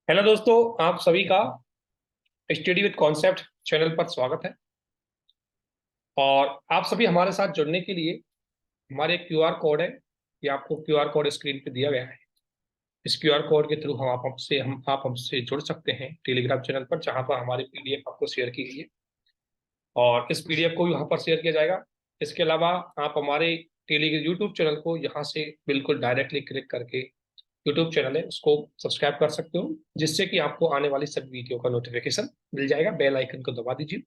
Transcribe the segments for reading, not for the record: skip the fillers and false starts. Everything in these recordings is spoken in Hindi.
हेलो दोस्तों, आप सभी का स्टडी विद कॉन्सेप्ट चैनल पर स्वागत है। और आप सभी हमारे साथ जुड़ने के लिए हमारे क्यूआर कोड है। ये आपको क्यूआर कोड स्क्रीन पे दिया गया है। इस क्यूआर कोड के थ्रू आप हमसे जुड़ सकते हैं टेलीग्राम चैनल पर, जहां पर हमारी पीडीएफ आपको शेयर की गई है और इस पीडीएफ को वहां पर शेयर किया जाएगा। इसके अलावा आप हमारे टेली यूट्यूब चैनल को यहाँ से बिल्कुल डायरेक्टली क्लिक करके, यूट्यूब चैनल है उसको सब्सक्राइब कर सकते हो, जिससे कि आपको आने वाली सभी वीडियो का नोटिफिकेशन मिल जाएगा। बेल आइकन को दबा दीजिए।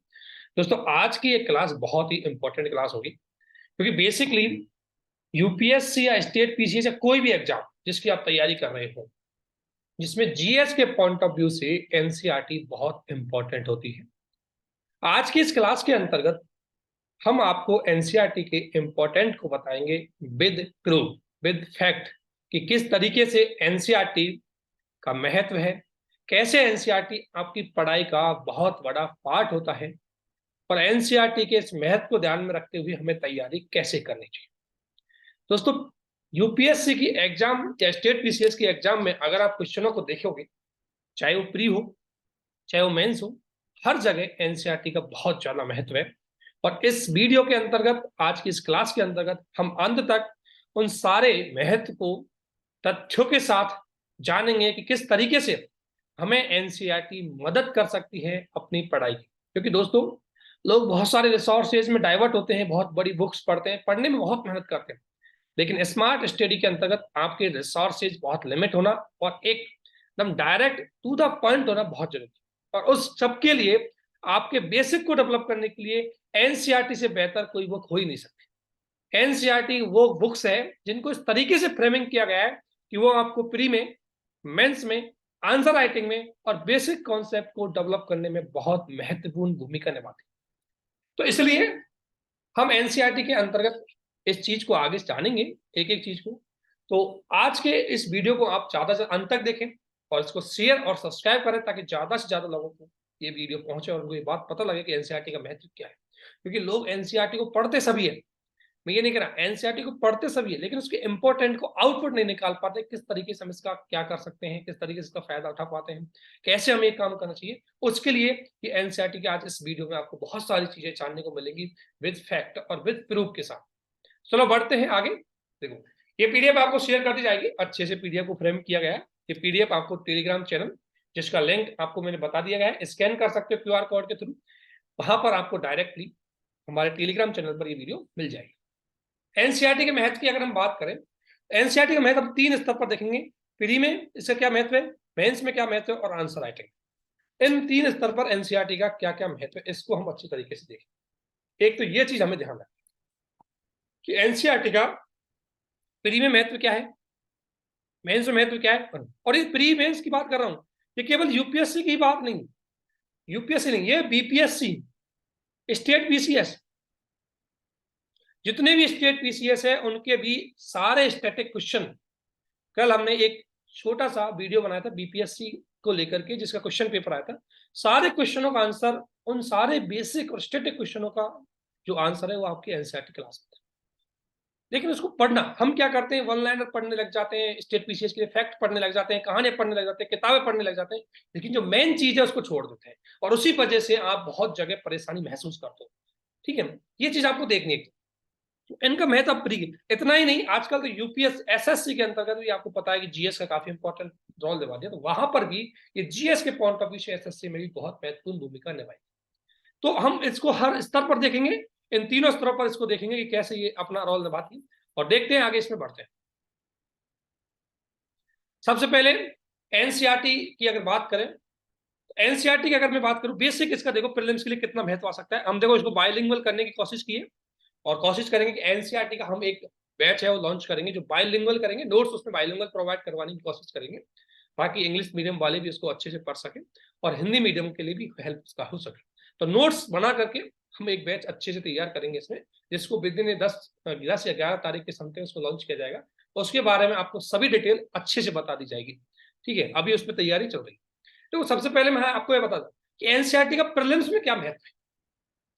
दोस्तों, आज की एक क्लास बहुत ही इंपॉर्टेंट क्लास होगी, क्योंकि बेसिकली यूपीएससी या स्टेट पीसीएस या कोई भी एग्जाम जिसकी आप तैयारी कर रहे हो, जिसमें जीएस के पॉइंट ऑफ व्यू से एनसीईआरटी बहुत इंपॉर्टेंट होती है। आज की इस क्लास के अंतर्गत हम आपको एनसीईआरटी के इंपॉर्टेंट को बताएंगे विद प्रूफ, विद फैक्ट, कि किस तरीके से एनसीईआरटी का महत्व है, कैसे एनसीईआरटी आपकी पढ़ाई का बहुत बड़ा पार्ट होता है, और एनसीईआरटी के इस महत्व को ध्यान में रखते हुए हमें तैयारी कैसे करनी चाहिए। दोस्तों, यूपीएससी की एग्जाम या स्टेट पीसीएस की एग्जाम में अगर आप क्वेश्चनों को देखोगे, चाहे वो प्री हो चाहे वो मेंस हो, हर जगह एनसीईआरटी का बहुत ज्यादा महत्व है। और इस वीडियो के अंतर्गत, आज की इस क्लास के अंतर्गत, हम अंत तक उन सारे महत्व को तथ्यों के साथ जानेंगे कि किस तरीके से हमें एनसीईआरटी मदद कर सकती है अपनी पढ़ाई की। क्योंकि दोस्तों, लोग बहुत सारे रिसोर्सेज में डाइवर्ट होते हैं, बहुत बड़ी बुक्स पढ़ते हैं, पढ़ने में बहुत मेहनत करते हैं, लेकिन स्मार्ट स्टडी के अंतर्गत आपके रिसोर्सेज बहुत लिमिट होना और एकदम डायरेक्ट टू द पॉइंट होना बहुत जरूरी है। और उस सब के लिए, आपके बेसिक को डेवलप करने के लिए, एनसीईआरटी से बेहतर कोई बुक हो ही नहीं सकती। एनसीईआरटी वो बुक्स है जिनको इस तरीके से फ्रेमिंग किया गया है कि वो आपको प्री में, मेंस में, आंसर राइटिंग में और बेसिक कॉन्सेप्ट को डेवलप करने में बहुत महत्वपूर्ण भूमिका निभाती है। तो इसलिए हम एनसीईआरटी के अंतर्गत इस चीज को आगे जानेंगे, एक एक चीज को। तो आज के इस वीडियो को आप ज्यादा से अंत तक देखें और इसको शेयर और सब्सक्राइब करें, ताकि ज्यादा से ज्यादा लोगों को ये वीडियो पहुंचे और उनको ये बात पता लगे कि एनसीईआरटी का महत्व क्या है। क्योंकि लोग एनसीईआरटी को पढ़ते सभी है, मैं ये नहीं कह रहा, एनसीईआरटी को पढ़ते सभी है, लेकिन उसके इंपॉर्टेंट को आउटपुट नहीं निकाल पाते, किस तरीके से हम इसका क्या कर सकते हैं, किस तरीके से इसका फायदा उठा पाते हैं, कैसे हमें एक काम करना चाहिए। उसके लिए ये एनसीईआरटी के आज इस वीडियो में आपको बहुत सारी चीजें जानने को मिलेंगी, विद फैक्ट और विद प्रूफ के साथ। चलो बढ़ते हैं आगे। देखो, ये पीडीएफ आपको शेयर कर दी जाएगी, अच्छे से पीडीएफ को फ्रेम किया गया है। ये पीडीएफ आपको टेलीग्राम चैनल, जिसका लिंक आपको मैंने बता दिया गया है, स्कैन कर सकते हो क्यूआर कोड के थ्रू, वहां पर आपको डायरेक्टली हमारे टेलीग्राम चैनल पर ये वीडियो मिल जाएगी। एनसीईआरटी के महत्व की अगर हम बात करें, एनसीईआरटी का महत्व हम तीन स्तर पर देखेंगे। प्री में इसका क्या महत्व है, मेंस में क्या महत्व है, और आंसर राइटिंग। इन तीन स्तर पर एनसीईआरटी का क्या क्या महत्व है, इसको हम अच्छी तरीके से देखें। एक तो ये चीज हमें ध्यान रखना कि एनसीईआरटी का प्री में महत्व क्या है, मेंस में महत्व क्या है। और इस प्री मेंस की बात कर रहा हूं, ये केवल यूपीएससी की बात नहीं, यूपीएससी नहीं, ये बीपीएससी, स्टेट पीसीएस, जितने भी स्टेट पीसीएस है उनके भी सारे स्टैटिक क्वेश्चन, कल हमने एक छोटा सा वीडियो बनाया था बीपीएससी को लेकर के, जिसका क्वेश्चन पेपर आया था। सारे क्वेश्चनों का आंसर, उन सारे बेसिक और स्टैटिक क्वेश्चनों का जो आंसर है वो आपकी एनसीईआरटी क्लास में था। लेकिन उसको पढ़ना, हम क्या करते हैं, वन लाइनर पढ़ने लग जाते हैं, स्टेट पीसीएस के लिए फैक्ट पढ़ने लग जाते हैं, कहानियां पढ़ने लग जाते हैं, किताबें पढ़ने लग जाते हैं, लेकिन जो मेन चीज है उसको छोड़ देते हैं, और उसी वजह से आप बहुत जगह परेशानी महसूस करते हो। ठीक है, ये चीज आपको देखनी है। तो इनका महत्व प्री, इतना ही नहीं, आजकल तो यूपीएस एसएससी के अंतर्गत भी आपको पता है कि जीएस का काफी इंपॉर्टेंट रोल निभा दिया, तो वहां पर भी ये जीएस के पॉइंट ऑफ व्यू से एसएससी में भी बहुत महत्वपूर्ण भूमिका निभाई। तो हम इसको हर स्तर पर देखेंगे, इन तीनों स्तरों पर इसको देखेंगे कि कैसे ये अपना रोल निभाती है, और देखते हैं आगे इसमें बढ़ते हैं। सबसे पहले एनसीईआरटी की अगर बात करें, तो एनसीईआरटी की अगर मैं बात करूं, बेसिक इसका देखो प्रीलिम्स के लिए कितना महत्व आ सकता है। हम देखो इसको बायलिंगुअल करने की कोशिश की है, और कोशिश करेंगे कि एनसीईआरटी का हम एक बैच है वो लॉन्च करेंगे जो बाइलिंगुअल करेंगे, नोट्स उसमें बाइलिंगुअल प्रोवाइड करवाने की कोशिश करेंगे, ताकि इंग्लिश मीडियम वाले भी इसको अच्छे से पढ़ सके और हिंदी मीडियम के लिए भी हेल्प इसका हो सके। तो नोट्स बना करके हम एक बैच अच्छे से तैयार करेंगे इसमें, जिसको विद इन 10 या 11 तारीख के समथिंग उसको लॉन्च किया जाएगा। उसके बारे में आपको सभी डिटेल अच्छे से बता दी जाएगी। ठीक है, अभी उसमें तैयारी चल रही है। तो सबसे पहले मैं आपको ये बता दूं कि एनसीईआरटी का प्रीलिम्स में क्या महत्व है।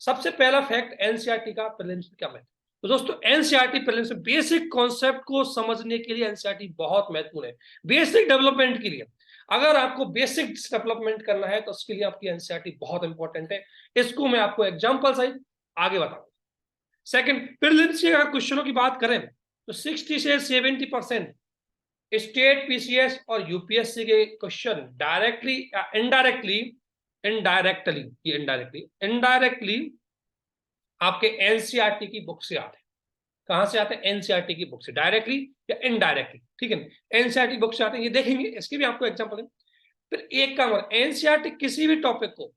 सबसे पहला फैक्ट, एनसीईआरटी का प्रीलिम्स में क्या महत्व है। तो दोस्तों एनसीईआरटी प्रीलिम्स में बेसिक कॉन्सेप्ट को समझने के लिए एनसीईआरटी बहुत महत्वपूर्ण है, बेसिक डेवलपमेंट के लिए। अगर आपको बेसिक डेवलपमेंट करना है तो उसके लिए आपकी एनसीईआरटी बहुत इंपॉर्टेंट है। इसको मैं आपको एग्जांपल सहित आगे बताऊंगा। सेकंड, प्रीलिम्स के अगर क्वेश्चनों की बात करें तो 60 से 70% स्टेट पीसीएस और यूपीएससी के क्वेश्चन डायरेक्टली या इनडायरेक्टली आपके एनसीईआरटी की बुक से आते हैं। कहां से आते हैं? एनसीईआरटी की बुक से, डायरेक्टली या इनडायरेक्टली, ठीक है। एनसीईआरटी बुक से आते हैं, ये देखेंगे, इसके भी आपको एग्जांपल है। फिर एक काम और, एनसीईआरटी किसी भी टॉपिक को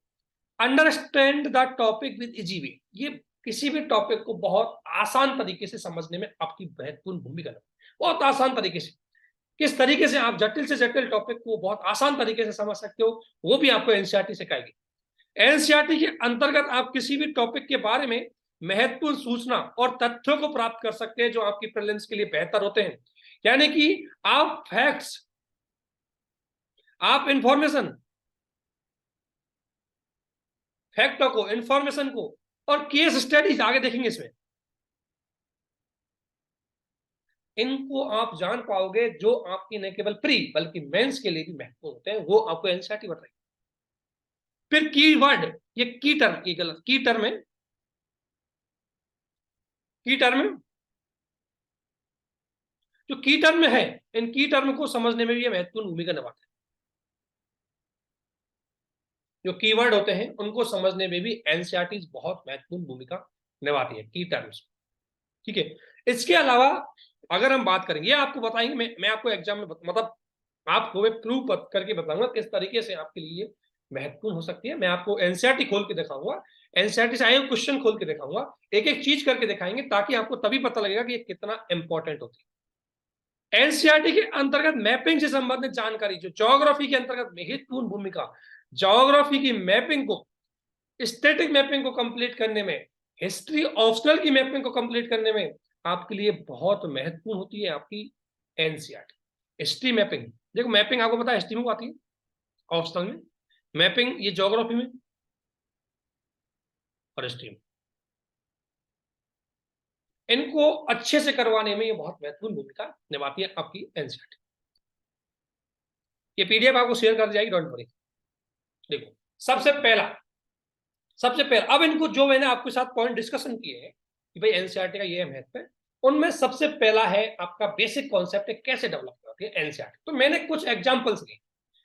understand the topic with easy way, ये किसी भी टॉपिक को बहुत आसान तरीके से समझने में आपकी महत्वपूर्ण भूमिका है। बहुत आसान तरीके से, किस तरीके से आप जटिल से जटिल टॉपिक को बहुत आसान तरीके से समझ सकते हो, वो भी आपको एनसीईआरटी सिखाएगी। एनसीईआरटी के अंतर्गत आप किसी भी टॉपिक के बारे में महत्वपूर्ण सूचना और तथ्यों को प्राप्त कर सकते हैं जो आपकी प्रीलिम्स के लिए बेहतर होते हैं। यानी कि आप फैक्ट्स, आप इंफॉर्मेशन, फैक्टों को, इंफॉर्मेशन को और केस स्टडीज आगे देखेंगे इसमें, इनको आप जान पाओगे जो आपकी न केवल प्री बल्कि मेंस के लिए भी महत्वपूर्ण होते हैं, वो आपको एनसीईआरटी बताएगी। फिर कीवर्ड, ये की टर्म, की गलत, की टर्म है, की टर्म जो की टर्म है, इन की टर्म को समझने में भी ये महत्वपूर्ण भूमिका निभाते हैं। जो कीवर्ड होते हैं उनको समझने में भी एनसीईआरटी बहुत महत्वपूर्ण भूमिका निभाती है, की टर्म्स, ठीक है। इसके अलावा अगर हम बात करेंगे, आपको बताएंगे, मैं आपको एग्जाम में मतलब आपको मैं प्रूव करके बताऊंगा किस तरीके से आपके लिए महत्वपूर्ण हो सकती है। मैं आपको एनसीईआरटी खोल के दिखाऊंगा, एनसीईआरटी से आए हुए क्वेश्चन खोल के दिखाऊंगा, एक एक चीज करके दिखाएंगे ताकि आपको तभी पता लगेगा कि ये कितना इंपॉर्टेंट होती है। एनसीईआरटी के अंतर्गत मैपिंग से संबंधित जानकारी, जो ज्योग्राफी के अंतर्गत महत्वपूर्ण भूमिका, ज्योग्राफी की मैपिंग को, स्टैटिक मैपिंग को कंप्लीट करने में, हिस्ट्री ऑप्शनल की मैपिंग को कंप्लीट करने में आपके लिए बहुत महत्वपूर्ण होती है आपकी एनसीईआरटी। हिस्ट्री मैपिंग, देखो मैपिंग आपको पता है हिस्ट्री में आती है, ऑप्शनल में, मैपिंग ये ज्योग्राफी में और हिस्ट्री में, इनको अच्छे से करवाने में ये बहुत महत्वपूर्ण भूमिका निभाती है आपकी एनसीईआरटी। ये पीडीएफ आपको शेयर कर दी जाएगी, डोंट वरी। देखो सबसे पहला अब इनको जो मैंने आपके साथ पॉइंट डिस्कशन किए हैं कि भाई एनसीईआरटी का ये महत्व है, उनमें सबसे पहला है आपका बेसिक कॉन्सेप्ट है कैसे डेवलप करती है एनसीईआरटी। तो मैंने कुछ एग्जांपल्स लिए,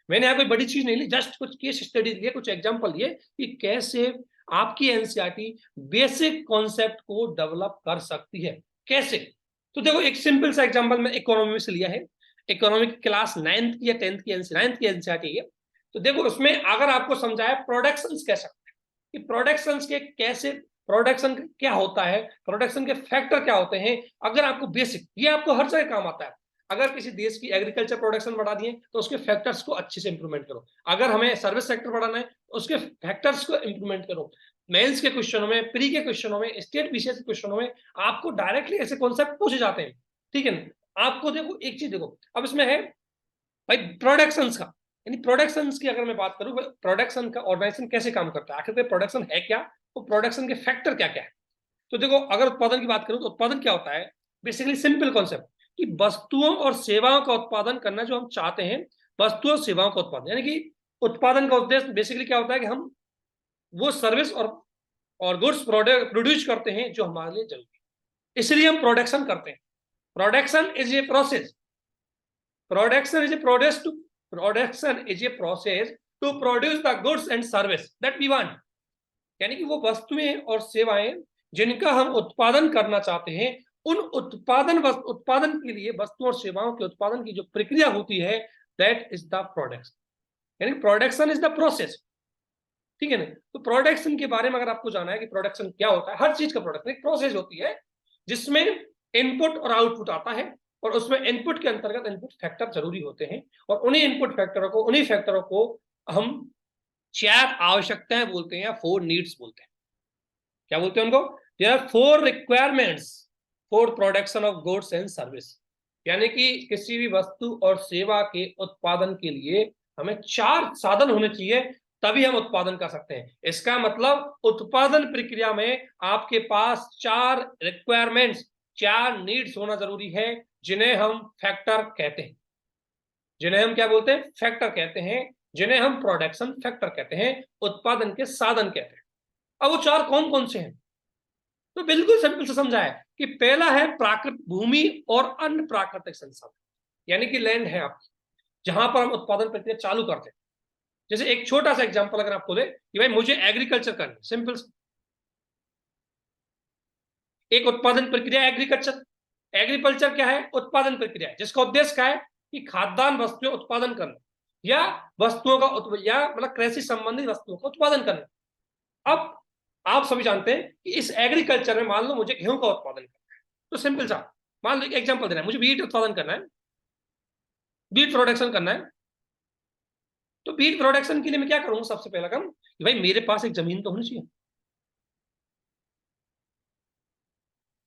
मैंने यहाँ कोई बड़ी चीज नहीं ली, जस्ट कुछ केस स्टडी लिए, कुछ एग्जांपल लिए कि कैसे आपकी एनसीईआरटी बेसिक कॉन्सेप्ट को डेवलप कर सकती है, कैसे। तो देखो एक सिंपल सा एग्जांपल मैं इकोनॉमी से लिया है, इकोनॉमिक क्लास 9th की या 10th की 9th की एनसीईआरटी है। तो देखो उसमें अगर आपको समझाया प्रोडक्शन कैसे, कि प्रोडक्शन के कैसे, प्रोडक्शन क्या होता है, प्रोडक्शन के फैक्टर क्या होते हैं, अगर आपको बेसिक, ये आपको हर जगह काम आता है। अगर किसी देश की एग्रीकल्चर प्रोडक्शन बढ़ा दिए तो उसके फैक्टर्स को अच्छे से इंप्रूवमेंट करो, अगर हमें सर्विस सेक्टर बढ़ाना है तो उसके फैक्टर्स को इंप्रूवमेंट करो। मेंस के क्वेश्चनों में, प्री के क्वेश्चनों में, स्टेट पीसीएस के क्वेश्चनों में आपको डायरेक्टली ऐसे कॉन्सेप्ट पूछे जाते हैं, ठीक है। आपको देखो एक चीज देखो, अब इसमें है भाई प्रोडक्शन का, यानी प्रोडक्शन की अगर मैं बात करूं, प्रोडक्शन का ऑर्गेनाइजेशन कैसे काम करता है, आखिर प्रोडक्शन है क्या, तो प्रोडक्शन के फैक्टर क्या क्या है। तो देखो अगर उत्पादन की बात करूं तो उत्पादन क्या होता है, बेसिकली सिंपल कॉन्सेप्ट कि वस्तुओं और सेवाओं का उत्पादन करना जो हम चाहते हैं, वस्तुओं और सेवाओं का उत्पादन, यानी कि उत्पादन का उद्देश्य बेसिकली क्या होता है कि हम वो सर्विस और गुड्स प्रोड्यूस करते हैं जो हमारे लिए जरूरी है, इसलिए हम प्रोडक्शन करते हैं। Production is a process, production is a process to produce the goods and service that we want, यानी कि वो वस्तुएं और सेवाएं जिनका हम उत्पादन करना चाहते हैं, उन उत्पादन के लिए वस्तुओं और सेवाओं के उत्पादन की जो प्रक्रिया होती है, दैट इज द प्रोडक्शन, यानी प्रोडक्शन इज द प्रोसेस, ठीक है ना। तो प्रोडक्शन के बारे में अगर आपको जाना है कि प्रोडक्शन क्या होता है, हर चीज का प्रोडक्शन एक प्रोसेस होती है जिसमें इनपुट और आउटपुट आता है, और उसमें इनपुट के अंतर्गत इनपुट फैक्टर जरूरी होते हैं, और उन्हीं इनपुट फैक्टरों को हम 4 आवश्यकताएं बोलते हैं या 4 नीड्स बोलते हैं। क्या बोलते हैं उनको? There are 4 requirements for production of goods and service, यानी कि किसी भी वस्तु और सेवा के उत्पादन के लिए हमें 4 साधन होने चाहिए, तभी हम उत्पादन कर सकते हैं। इसका मतलब उत्पादन प्रक्रिया में आपके पास 4 रिक्वायरमेंट्स, 4 नीड्स होना जरूरी है, जिन्हें हम फैक्टर कहते हैं, जिन्हें हम क्या बोलते हैं, फैक्टर कहते हैं, जिन्हें हम प्रोडक्शन फैक्टर कहते हैं, उत्पादन के साधन कहते हैं। अब वो 4 कौन कौन से हैं? तो बिल्कुल सिंपल से समझा है कि पहला है प्राकृतिक भूमि और अन्य प्राकृतिक संसाधन, यानी कि लैंड है आपकी, जहां पर हम उत्पादन प्रक्रिया चालू करते हैं। जैसे एक छोटा सा एग्जांपल अगर आपको दे कि भाई मुझे एग्रीकल्चर करना, सिंपल सा एक उत्पादन प्रक्रिया एग्रीकल्चर। एग्रीकल्चर क्या है? उत्पादन प्रक्रिया है, जिसका उद्देश्य क्या है कि खाद्यान्न वस्तुओं उत्पादन करना, या वस्तुओं का या मतलब कृषि संबंधित वस्तुओं का उत्पादन करना। अब आप सभी जानते हैं कि इस एग्रीकल्चर में मान लो मुझे गेहूं का उत्पादन करना है, तो सिंपल सा मान लो एग्जांपल देना है, मुझे बीट उत्पादन करना है, बीट प्रोडक्शन करना है। तो बीट प्रोडक्शन के लिए मैं क्या करूंगा? सबसे पहला काम कि भाई मेरे पास एक जमीन तो होनी चाहिए।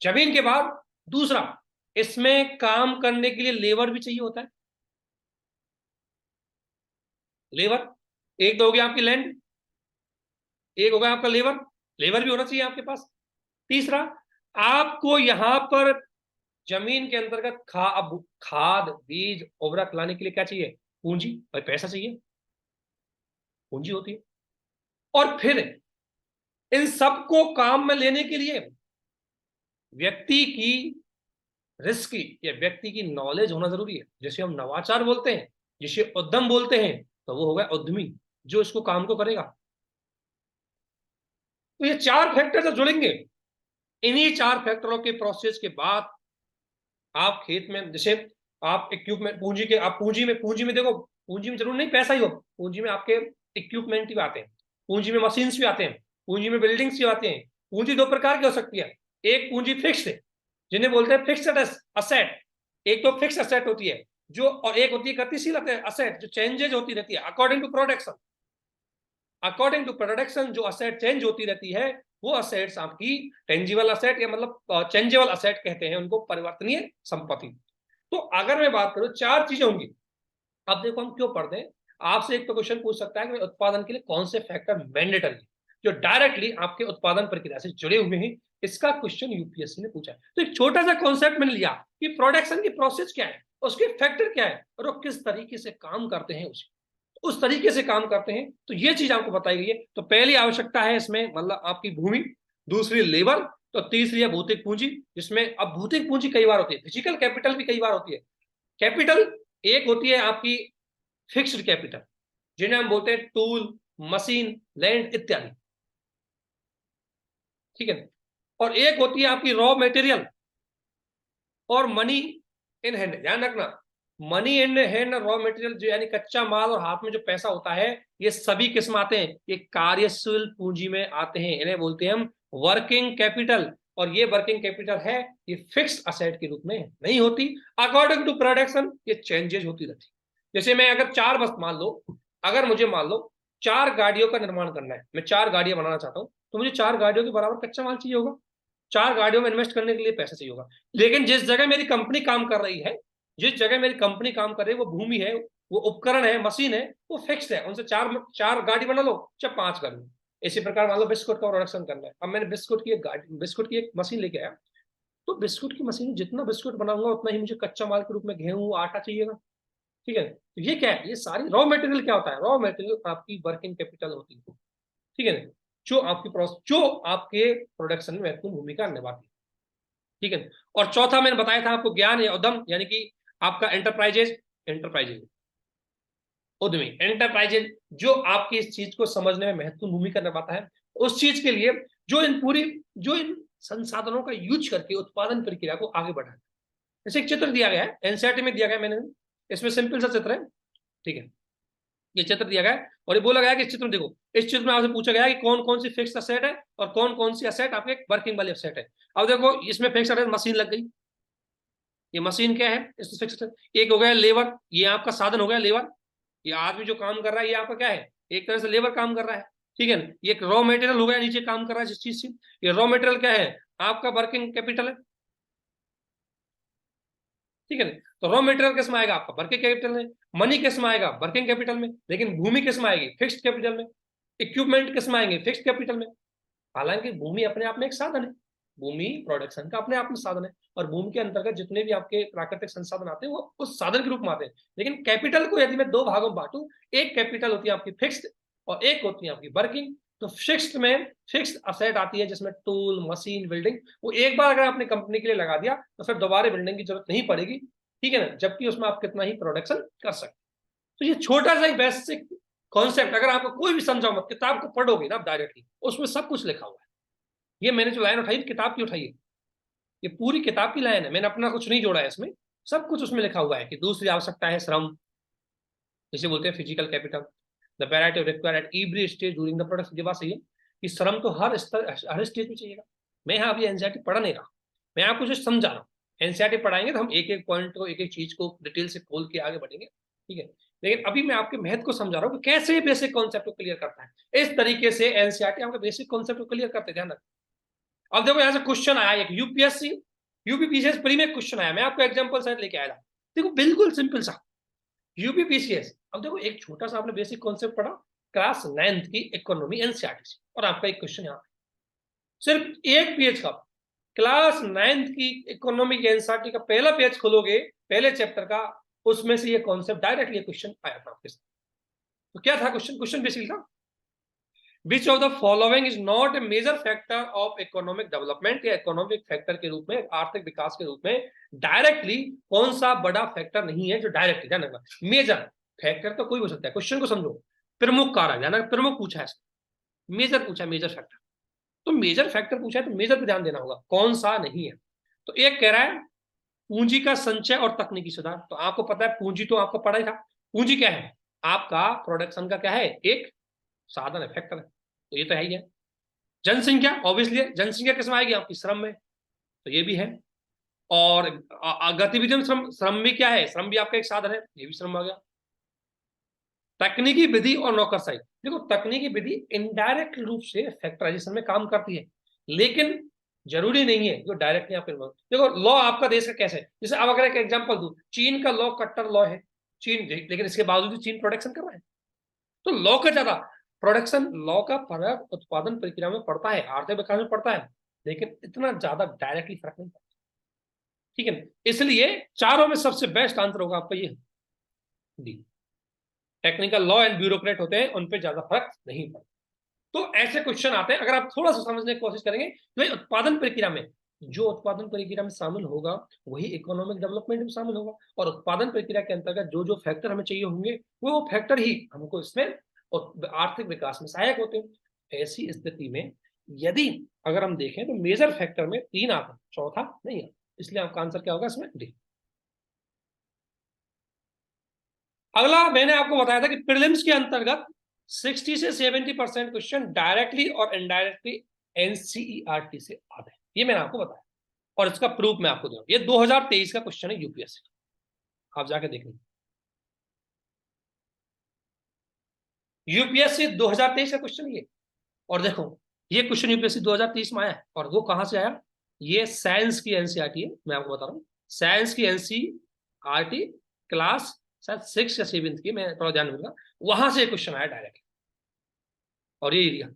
जमीन के बाद दूसरा, इसमें काम करने के लिए लेबर भी चाहिए होता है। लेबर, एक तो हो गया आपकी लैंड, एक होगा आपका लेबर, लेबर भी होना चाहिए आपके पास। तीसरा, आपको यहां पर जमीन के अंतर्गत खाद बीज उर्वरक लाने के लिए क्या चाहिए? पूंजी, भाई पैसा चाहिए, पूंजी होती है। और फिर इन सबको काम में लेने के लिए व्यक्ति की रिस्क की या व्यक्ति की नॉलेज होना जरूरी है, जिसे हम नवाचार बोलते हैं, जिसे उद्यम बोलते हैं। तो वो होगा उद्यमी, जो इसको काम को करेगा। तो ये 4 फैक्टर जब जुड़ेंगे, इन्हीं 4 फैक्टरों के प्रोसेस के बाद आप खेत में, जैसे आप इक्विपमेंट, पूंजी में देखो, पूंजी में जरूर नहीं पैसा ही हो, पूंजी में आपके इक्विपमेंट भी आते हैं, पूंजी में मशीन्स भी आते हैं, पूंजी में बिल्डिंग्स भी आते हैं। पूंजी 2 प्रकार की हो सकती है। एक पूंजी फिक्स है, जिन्हें बोलते हैं फिक्स्ड असेट। एक तो फिक्स असेट होती है जो, और एक होती है गतिशील असेट, जो चेंजेज होती रहती है according to production. According to production जो असेट चेंज होती रहती है, वो असेट्स आपकी टेंजिबल असेट, या मतलब चेंजेबल असेट कहते हैं उनको, परिवर्तनीय संपत्ति। तो अगर मैं बात करूं 4 चीजें होंगी। अब देखो हम क्यों पढ़ते हैं, आपसे एक तो क्वेश्चन पूछ सकता है कि उत्पादन के लिए कौन से फैक्टर मैंडेटरी जो डायरेक्टली आपके उत्पादन प्रक्रिया से जुड़े हुए हैं। इसका क्वेश्चन यूपीएससी ने पूछा है। तो एक छोटा सा कॉन्सेप्ट मैंने लिया कि प्रोडक्शन की प्रोसेस क्या है, उसके फैक्टर क्या है, और वो किस तरीके से काम करते हैं, उस तरीके से काम करते हैं। तो ये चीज आपको बताई गई है। तो पहली आवश्यकता है इसमें मतलब आपकी भूमि, दूसरी लेबर, तो तीसरी है भौतिक पूंजी, जिसमें अब भौतिक पूंजी कई बार होती है, फिजिकल कैपिटल भी कई बार होती है। कैपिटल एक होती है आपकी फिक्स्ड कैपिटल, जिन्हें हम बोलते हैं टूल, मशीन, लैंड इत्यादि, ठीक है। और एक होती है आपकी रॉ मटेरियल और मनी इन हैंड। ध्यान रखना, मनी इन हैंड और रॉ मटेरियल जो यानी कच्चा माल और हाथ में जो पैसा होता है, ये सभी किस्म आते हैं, ये कार्यशील पूंजी में आते हैं, इन्हें बोलते हैं हम वर्किंग कैपिटल। और ये वर्किंग कैपिटल है, ये फिक्स्ड असेट के रूप में नहीं होती। अकॉर्डिंग टू प्रोडक्शन ये चेंजेस होती रहती। जैसे मैं अगर 4 बस मान लो, अगर मुझे मान लो 4 गाड़ियों का निर्माण करना है, मैं 4 गाड़ियां बनाना चाहता हूँ, तो मुझे 4 गाड़ियों के बराबर कच्चा माल चाहिए होगा, 4 गाड़ियों में इन्वेस्ट करने के लिए पैसा चाहिए होगा। लेकिन जिस जगह मेरी कंपनी काम कर रही है, जिस जगह मेरी कंपनी काम कर रही है, वो भूमि है, वो उपकरण है, मशीन है, वो फिक्स्ड है, उनसे 4 गाड़ी बना लो, चाहे 5 कर लो। इसी प्रकार मान लो बिस्कुट का प्रोडक्शन करना है, अब मैंने बिस्कुट की एक मशीन लेके आया, तो बिस्कुट की मशीन जितना बिस्कुट बनाऊंगा उतना ही मुझे कच्चा माल के रूप में गेहूं आटा चाहिएगा, ठीक है। तो ये क्या है, ये सारी रॉ मटेरियल क्या होता है, रॉ मटेरियल आपकी वर्किंग कैपिटल होती है, ठीक है, जो आपके प्रोडक्शन में महत्वपूर्ण भूमिका निभाती है, ठीक है। और चौथा मैंने बताया था आपको, ज्ञान या उद्यम, यानी कि आपका एंटरप्राइजेज उद्यमी, एंटरप्राइजेज जो आपकी इस चीज को समझने में महत्वपूर्ण भूमिका निभाता है, उस चीज के लिए जो इन संसाधनों का यूज करके उत्पादन प्रक्रिया को आगे बढ़ाए। जैसे एक चित्र दिया गया है, एनसीईआरटी में दिया गया है मैंने, इसमें सिंपल सा चित्र है, ठीक है। ये चित्र दिया गया है और ये बोला गया है कि इस चित्र में देखो, इस चित्र में आपसे पूछा गया है कि कौन कौन सी फिक्स्ड असेट है और कौन कौन सी असेट आपके वर्किंग वाली असेट है। अब देखो इसमें फिक्स्ड असेट मशीन लग गई, ये मशीन क्या है, इसमें फिक्स्ड। एक हो गया लेबर, ये आपका साधन हो गया लेबर, ये आदमी जो काम कर रहा है, ये आपका क्या है, एक तरह से लेबर काम कर रहा है, ठीक है ना। ये रॉ मटेरियल हो गया, नीचे काम कर रहा है जिस चीज से, ये रॉ मटेरियल क्या है, आपका वर्किंग कैपिटल है, ठीक है ना। तो रॉ मटेरियल किस में आएगा, आपका वर्किंग कैपिटल में। मनी किस में आएगा, वर्किंग कैपिटल में। लेकिन भूमि किस में आएगी, फिक्स्ड कैपिटल में। इक्विपमेंट किस में आएंगे? फिक्स्ड कैपिटल में। हालांकि भूमि अपने आप में एक साधन है, भूमि प्रोडक्शन का अपने आप में साधन है, और भूमि के अंतर्गत जितने भी आपके प्राकृतिक संसाधन आते हैं वो उस साधन के रूप में आते हैं। लेकिन कैपिटल को यदि मैं दो भागों में बांटू, एक कैपिटल होती है आपकी फिक्स्ड और एक होती है आपकी वर्किंग। तो फिक्स्ड में फिक्स्ड असेट आती है जिसमें टूल, मशीन, बिल्डिंग, वो एक बार अगर आपने कंपनी के लिए लगा दिया तो फिर दोबारा बिल्डिंग की जरूरत नहीं पड़ेगी, ठीक है ना, जबकि उसमें आप कितना ही प्रोडक्शन कर सकते। तो ये छोटा सा ही बेसिक कॉन्सेप्ट, अगर आपको कोई भी समझाओ मत, किताब को पढ़ोगे ना डायरेक्टली, उसमें सब कुछ लिखा हुआ है। ये मैंने जो लाइन उठाई किताब की उठाई है, ये पूरी किताब की लाइन है, मैंने अपना कुछ नहीं जोड़ा है इसमें, सब कुछ उसमें लिखा हुआ है। कि दूसरी आवश्यकता है श्रम, जिसे बोलते हैं physical capital, the variety required at every stage during the production. ये बात सही है कि श्रम तो हर स्तर हर स्टेज में चाहिएगा। मैं यहाँ अभी एनसीईआरटी पढ़ा नहीं रहा, मैं आपको जो समझा रहा हूँ। एनसीईआरटी पढ़ाएंगे तो हम एक एक पॉइंट को, एक एक चीज को डिटेल से खोल के आगे बढ़ेंगे, ठीक है। लेकिन अभी मैं आपके महत्व को समझा रहा हूँ कि कैसे बेसिक कॉन्सेप्ट को क्लियर करता है। इस तरीके से एनसीईआरटी आपके बेसिक कॉन्सेप्ट को क्लियर करते, ध्यान रखना। अब देखो यहाँ से क्वेश्चन आया एक यूपीएससी यूपीपीसीएस प्री में क्वेश्चन आया, मैं आपको एग्जांपल सेट लेके आया था। देखो बिल्कुल सिंपल सा यूपीपीसीएस। अब देखो एक छोटा सा आपने बेसिक कॉन्सेप्ट पढ़ा क्लास 9th की इकोनॉमी एनसीईआरटी से, और आपका एक क्वेश्चन यहाँ सिर्फ एक पेज का, क्लास 9th की इकोनॉमी की एनसीईआरटी का पहला पेज खोलोगे, पहले चैप्टर का, उसमें से ये कॉन्सेप्ट डायरेक्टली ये क्वेश्चन आया था आपके साथ। तो क्या था क्वेश्चन? क्वेश्चन बेसिकली था which of the following is not a major factor of economic development, या इकोनॉमिक फैक्टर के रूप में, आर्थिक विकास के रूप में डायरेक्टली कौन सा बड़ा फैक्टर नहीं है जो डायरेक्टली, ध्यान रखना, मेजर फैक्टर तो कोई हो सकता है, क्वेश्चन को समझो, प्रमुख कारक, ध्यान, प्रमुख पूछा है, मेजर पूछा है, मेजर फैक्टर। तो मेजर फैक्टर पूछा है तो मेजर पे ध्यान देना होगा, कौन सा नहीं है। तो एक कह रहा है पूंजी का संचय और तकनीकी सुधार। तो आपको पता है पूंजी तो आपको पढ़ा ही था, पूंजी क्या है? आपका प्रोडक्शन का क्या है? एक साधन है, फैक्टर है, तो ये तो है ही है। जनसंख्या, ऑब्वियसली जनसंख्या किसमें आएगी? आपकी श्रम में, तो ये भी है। और गतिविधि में श्रम, श्रम भी क्या है? श्रम भी आपका एक साधन है, ये भी श्रम आ गया। तकनीकी विधि और नौकरशाही, देखो तकनीकी विधि इनडायरेक्ट रूप से फैक्टराइजेशन में काम करती है, लेकिन जरूरी नहीं है जो डायरेक्टली आप देखो लॉ आपका देश का कैसे है, जैसे अब अगर एक एग्जांपल दूं, चीन का लॉ कट्टर लॉ है, चीन, लेकिन इसके बावजूद चीन प्रोडक्शन कर रहा है। तो लॉ का ज्यादा प्रोडक्शन, लॉ का फर्क उत्पादन प्रक्रिया में पड़ता है, आर्थिक विकास में पड़ता है, लेकिन इतना ज्यादा डायरेक्टली फर्क नहीं पड़ता, ठीक है। इसलिए चारों में सबसे बेस्ट आंसर होगा आपका ये D. Technical law and bureaucrat होते हैं, उन पे ज्यादा फर्क नहीं पड़ता। तो ऐसे क्वेश्चन आते हैं, अगर आप थोड़ा सा समझने की कोशिश करेंगे तो उत्पादन प्रक्रिया में, जो उत्पादन प्रक्रिया में शामिल होगा वही इकोनॉमिक डेवलपमेंट में शामिल होगा, और उत्पादन प्रक्रिया के अंतर्गत जो जो फैक्टर हमें चाहिए होंगे वो फैक्टर ही हमको इसमें और आर्थिक विकास में सहायक होते हैं। ऐसी स्थिति में यदि अगर हम देखें तो मेजर फैक्टर में 3 आता, चौथा नहीं आता, इसलिए आपका आंसर क्या होगा इसमें? डी। अगला मैंने आपको बताया था कि प्रीलिम्स के अंतर्गत 60 से 70% क्वेश्चन डायरेक्टली और इनडायरेक्टली एनसीईआरटी से आते हैं, ये मैंने आपको बताया, और इसका प्रूफ मैं आपको दूंगा। ये 2023 का क्वेश्चन है यूपीएससी का, आप जाके देखेंगे। यूपीएससी 2023 का क्वेश्चन ये, और देखो ये क्वेश्चन यूपीएससी 2023 में आया है, और वो कहां से आया? ये साइंस की एनसीईआरटी है, मैं आपको बता रहा हूँ, साइंस की एनसीईआरटी क्लास शायद 6 या 7 की, मैं थोड़ा ध्यान दूंगा, वहां से क्वेश्चन आया डायरेक्ट। और ये एरिया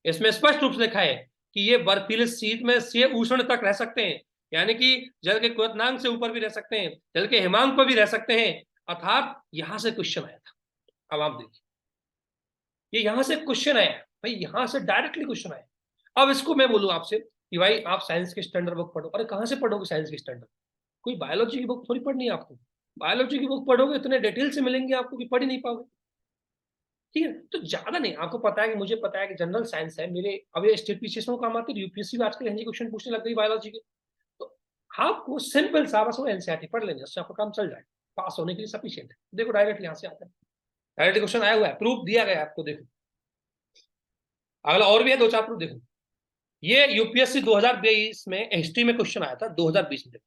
इसमें स्पष्ट रूप से लिखा है कि ये बर्फीले शीत में से उष्ण तक रह सकते हैं, यानी कि जल के क्वथनांक से ऊपर भी रह सकते हैं, जल के हिमांक पर भी रह सकते हैं, अर्थात यहां से क्वेश्चन आया था। अब आप देखिए ये यहां से क्वेश्चन आया भाई, यहां से डायरेक्टली क्वेश्चन आया। अब इसको मैं बोलूं आपसे कि भाई आप साइंस की स्टैंडर्ड बुक पढ़ो, अरे कहां से पढ़ोगे साइंस की स्टैंडर्ड? कोई बायोलॉजी की बुक थोड़ी पढ़नी है आपको, बायोलॉजी की बुक पढ़ोगे इतने डिटेल से मिलेंगे आपको कि पढ़ ही नहीं पाओगे, ठीक है। तो ज्यादा नहीं, आपको पता है कि मुझे पता है कि जनरल साइंस है मेरे, अब ये स्टेट पीसीएस में काम आती है, यूपीएससी भी आजकल हिंदी क्वेश्चन पूछने लग गई बायोलॉजी के। तो आपको सिंपल सा बस वो एनसीईआरटी पढ़ लेंगे, उससे आपका काम चल जाए, पास होने के लिए सफिशिएंट है। देखो डायरेक्ट यहाँ से आता है, डायरेक्ट क्वेश्चन आया हुआ है, प्रूफ दिया गया है आपको, देखो अगला और भी है 2-4 प्रूफ, देखो ये यूपीएससी 2023 में हिस्ट्री में क्वेश्चन आया था 2020 में,